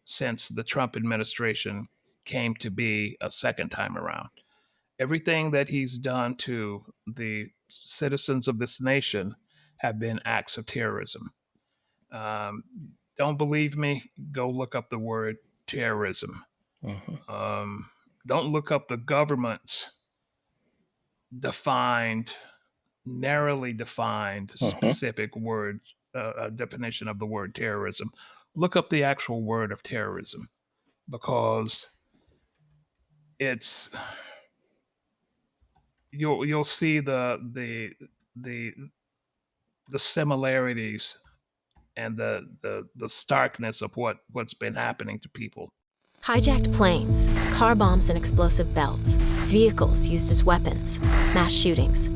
since the Trump administration came to be a second time around. Everything that he's done to the citizens of this nation have been acts of terrorism. Um, don't believe me? Go look up the word terrorism. Don't look up the government's defined, narrowly defined, specific word definition of the word terrorism. Look up the actual word of terrorism, because it's you'll see the similarities and the starkness of what's been happening to people. Hijacked planes, car bombs and explosive belts, vehicles used as weapons, mass shootings.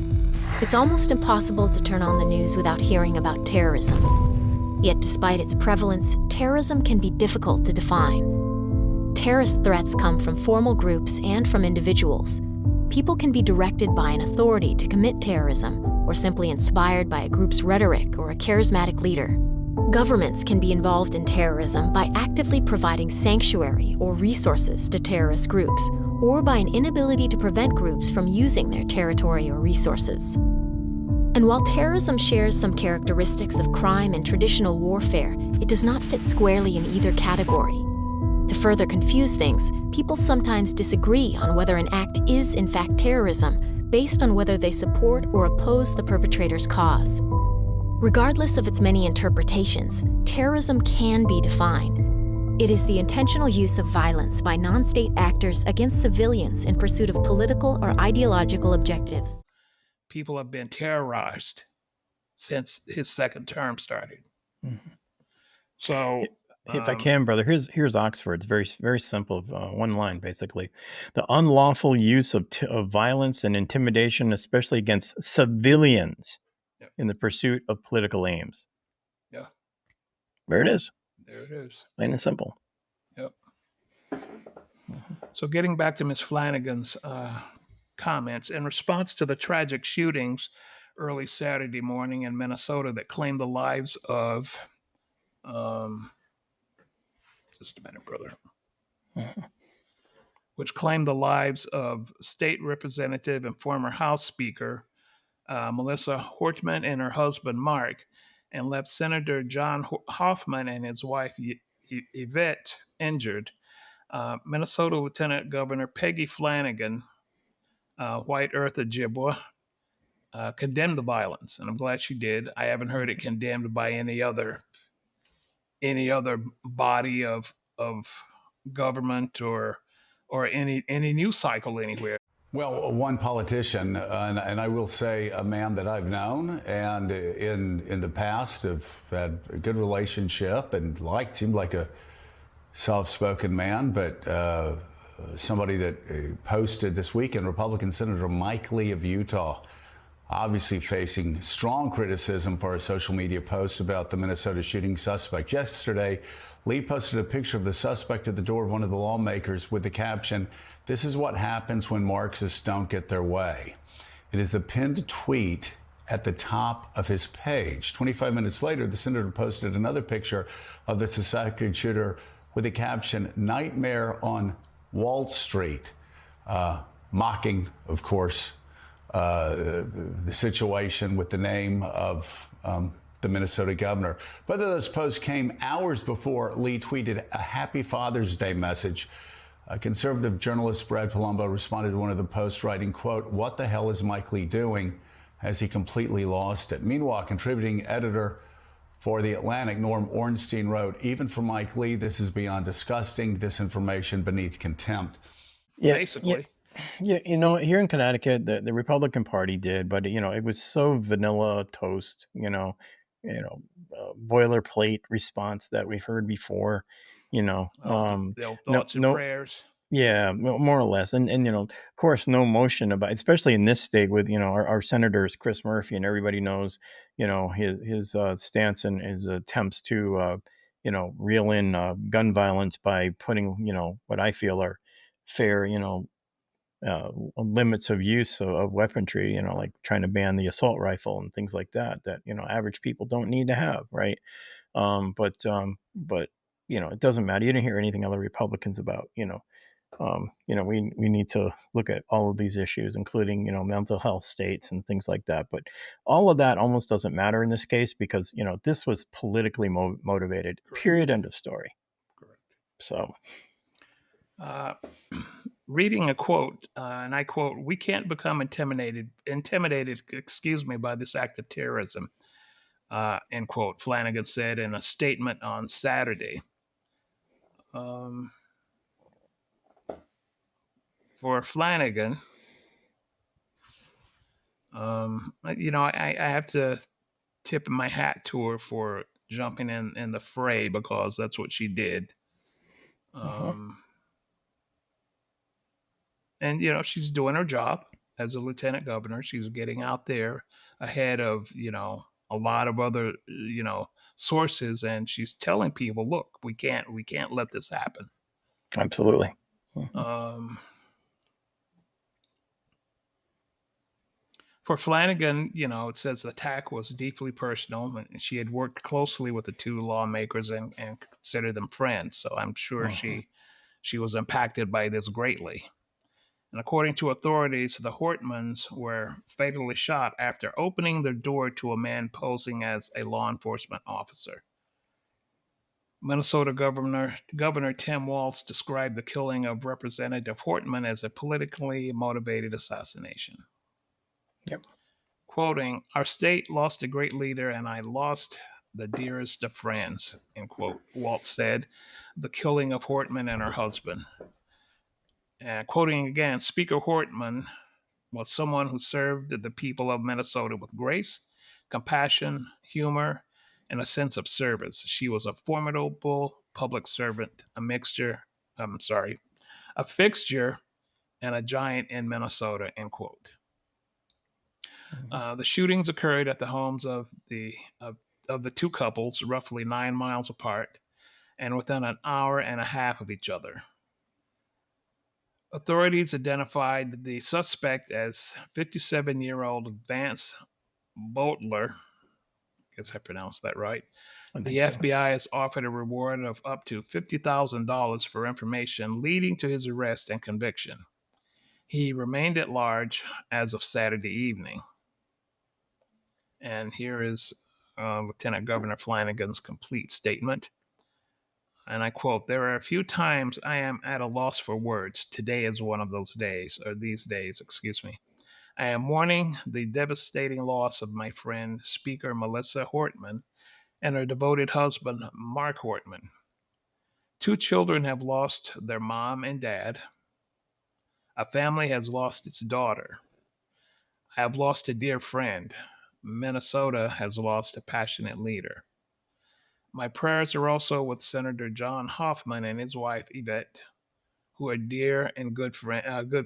It's almost impossible to turn on the news without hearing about terrorism. Yet despite its prevalence, terrorism can be difficult to define. Terrorist threats come from formal groups and from individuals. People can be directed by an authority to commit terrorism, or simply inspired by a group's rhetoric or a charismatic leader. Governments can be involved in terrorism by actively providing sanctuary or resources to terrorist groups, or by an inability to prevent groups from using their territory or resources. And while terrorism shares some characteristics of crime and traditional warfare, it does not fit squarely in either category. To further confuse things, people sometimes disagree on whether an act is in fact terrorism based on whether they support or oppose the perpetrator's cause. Regardless of its many interpretations, terrorism can be defined. It is the intentional use of violence by non-state actors against civilians in pursuit of political or ideological objectives. People have been terrorized since his second term started. So, if I can, brother, here's Oxford. It's very, very simple. One line, basically. The unlawful use of violence and intimidation, especially against civilians, in the pursuit of political aims. Yeah. There it is. There it is. Plain and simple. Yep. So getting back to Ms. Flanagan's comments, in response to the tragic shootings early Saturday morning in Minnesota that claimed the lives of, just a minute, brother, which claimed the lives of State Representative and former House Speaker Melissa Hortman and her husband Mark, and left Senator John Hoffman and his wife Yvette injured. Minnesota Lieutenant Governor Peggy Flanagan, White Earth Ojibwa, condemned the violence, and I'm glad she did. I haven't heard it condemned by any other body of government or any news cycle anywhere. Well, one politician, and I will say a man that I've known and in the past have had a good relationship and seemed like a soft-spoken man, but somebody that posted this weekend, Republican Senator Mike Lee of Utah, obviously facing strong criticism for a social media post about the Minnesota shooting suspect. Yesterday, Lee posted a picture of the suspect at the door of one of the lawmakers with the caption, "This is what happens when Marxists don't get their way." It is a pinned tweet at the top of his page. 25 minutes later, the senator posted another picture of the suspected shooter with the caption, "Nightmare on Wall Street," mocking, of course, the situation with the name of the Minnesota governor. Both of those posts came hours before Lee tweeted a Happy Father's Day message. Conservative journalist Brad Palumbo responded to one of the posts writing, quote, "What the hell is Mike Lee doing? Has he completely lost it?" Meanwhile, contributing editor for The Atlantic, Norm Ornstein wrote, "Even for Mike Lee, this is beyond disgusting, disinformation beneath contempt." Yeah, Basically. Yeah, here in Connecticut, the Republican Party did, but it was so vanilla toast, boilerplate response that we've heard before, Thoughts and prayers. Yeah, more or less, and of course, no motion about, especially in this state with our senators Chris Murphy, and everybody knows his stance and his attempts to reel in gun violence by putting what I feel are fair limits of use of weaponry, like trying to ban the assault rifle and things like that average people don't need to have, right? But it doesn't matter. You didn't hear anything other Republicans about we need to look at all of these issues, including, mental health states and things like that. But all of that almost doesn't matter in this case because, this was politically motivated, period, end of story. Correct. So, Reading a quote, and I quote, "We can't become intimidated, by this act of terrorism," end quote, Flanagan said in a statement on Saturday. For Flanagan, I have to tip my hat to her for jumping in the fray because that's what she did. And she's doing her job as a lieutenant governor. She's getting out there ahead of a lot of other sources, and she's telling people, look, we can't let this happen. absolutely. For Flanagan, it says the attack was deeply personal, and she had worked closely with the two lawmakers and considered them friends. So I'm sure she was impacted by this greatly. And according to authorities, the Hortmans were fatally shot after opening their door to a man posing as a law enforcement officer. Minnesota Governor Tim Walz described the killing of Representative Hortman as a politically motivated assassination. Yep. Quoting, "Our state lost a great leader and I lost the dearest of friends," end quote, Walz said, the killing of Hortman and her husband. Quoting again, Speaker Hortman was someone who served the people of Minnesota with grace, compassion, humor, and a sense of service. She was a formidable public servant, a fixture and a giant in Minnesota, end quote. The shootings occurred at the homes of the two couples, roughly 9 miles apart, and within an hour and a half of each other. Authorities identified the suspect as 57-year-old Vance Boatler. I guess I pronounced that right. The FBI has offered a reward of up to $50,000 for information leading to his arrest and conviction. He remained at large as of Saturday evening. And here is Lieutenant Governor Flanagan's complete statement. And I quote, "There are a few times I am at a loss for words. Today is one of those days, or these days, excuse me. I am mourning the devastating loss of my friend, Speaker Melissa Hortman, and her devoted husband, Mark Hortman. 2 children have lost their mom and dad. A family has lost its daughter. I have lost a dear friend. Minnesota has lost a passionate leader. My prayers are also with Senator John Hoffman and his wife Yvette, who are dear and good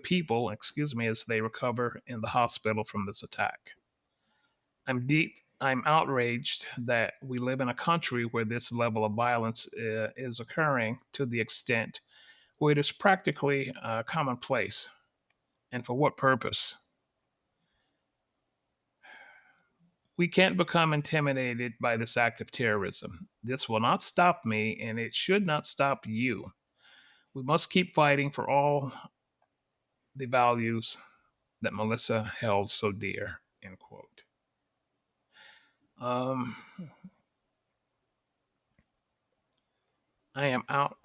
people, as they recover in the hospital from this attack. I'm outraged that we live in a country where this level of violence is occurring to the extent where it is practically commonplace. And for what purpose? We can't become intimidated by this act of terrorism. This will not stop me, and it should not stop you. We must keep fighting for all the values that Melissa held so dear," end quote. I am out.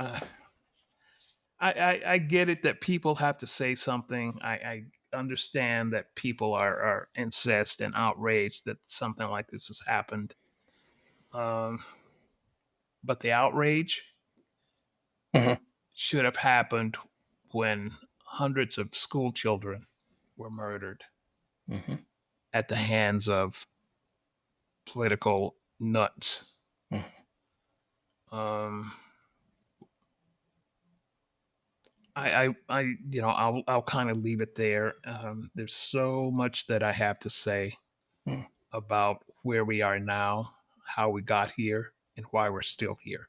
I get it that people have to say something. I understand that people are incensed and outraged that something like this has happened. But the outrage should have happened when hundreds of school children were murdered at the hands of political nuts. I'll kind of leave it there. There's so much that I have to say about where we are now, how we got here, and why we're still here.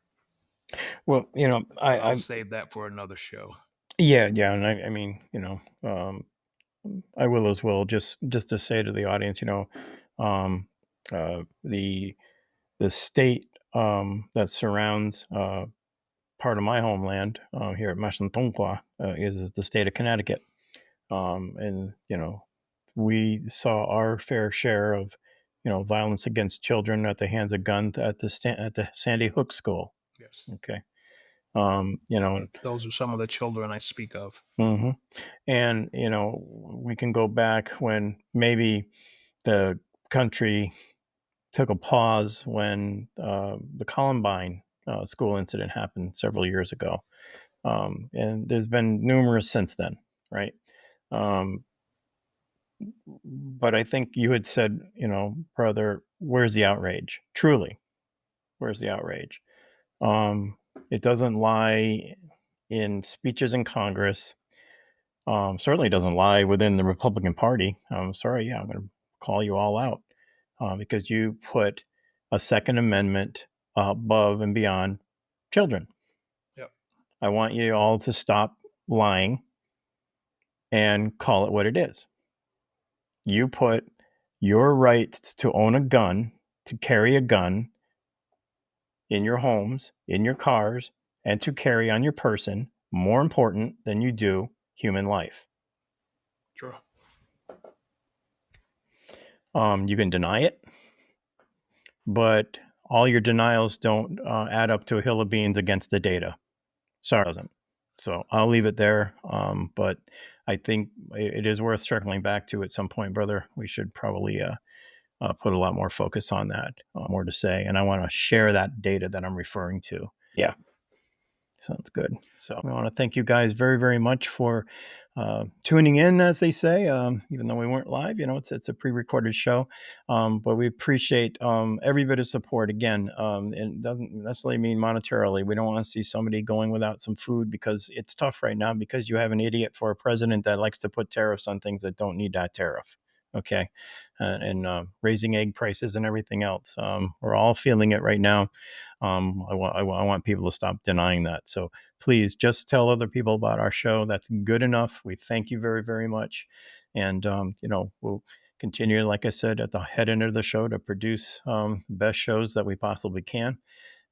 Well, I'll save that for another show. Yeah, and I mean, I will as well. Just to say to the audience, the state that surrounds part of my homeland here at Mashantunkwa is the state of Connecticut. And, we saw our fair share of, violence against children at the hands of guns at the Sandy Hook School. Yes. Okay. Those are some of the children I speak of. Mm-hmm. And, we can go back when maybe the country took a pause when the Columbine school incident happened several years ago. And there's been numerous since then, right? But I think you had said, brother, where's the outrage? Truly, where's the outrage? It doesn't lie in speeches in Congress. Certainly doesn't lie within the Republican Party. I'm sorry, I'm going to call you all out because you put a Second Amendment above and beyond children. Yep. I want you all to stop lying and call it what it is. You put your right to own a gun, to carry a gun in your homes, in your cars, and to carry on your person more important than you do human life. Sure. You can deny it, but all your denials don't add up to a hill of beans against the data. Sorry, it doesn't. So I'll leave it there. But I think it is worth circling back to at some point, brother. We should probably put a lot more focus on that, more to say. And I want to share that data that I'm referring to. Yeah. Sounds good. So I want to thank you guys very, very much for tuning in, as they say, even though we weren't live. It's a pre-recorded show, but we appreciate every bit of support. Again, it doesn't necessarily mean monetarily. We don't want to see somebody going without some food because it's tough right now because you have an idiot for a president that likes to put tariffs on things that don't need that tariff. Okay. And raising egg prices and everything else. We're all feeling it right now. I want people to stop denying that. So please just tell other people about our show. That's good enough. We thank you very, very much. And, we'll continue, like I said, at the head end of the show to produce the best shows that we possibly can.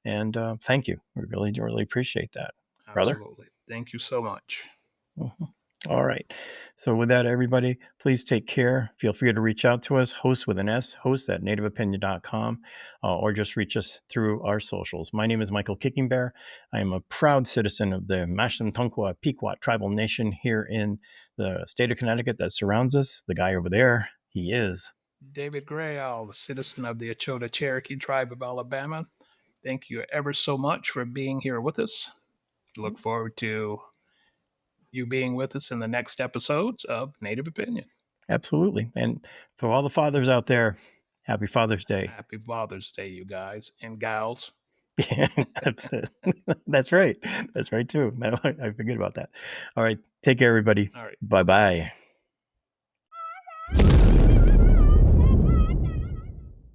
And thank you. We really, really appreciate that. Brother? Absolutely. Thank you so much. Mm-hmm. All right. So with that, everybody, please take care. Feel free to reach out to us, host with an S, host@nativeopinion.com, or just reach us through our socials. My name is Michael Kickingbear. I am a proud citizen of the Mashantunkwa Pequot tribal nation here in the state of Connecticut that surrounds us. The guy over there, he is David Grayall, the citizen of the Achota Cherokee tribe of Alabama. Thank you ever so much for being here with us. Look forward to you being with us in the next episodes of Native Opinion. Absolutely. And for all the fathers out there, happy Father's Day. Happy Father's Day, you guys and gals. Yeah, that's right. That's right, too. I forget about that. All right. Take care, everybody. All right. Bye-bye.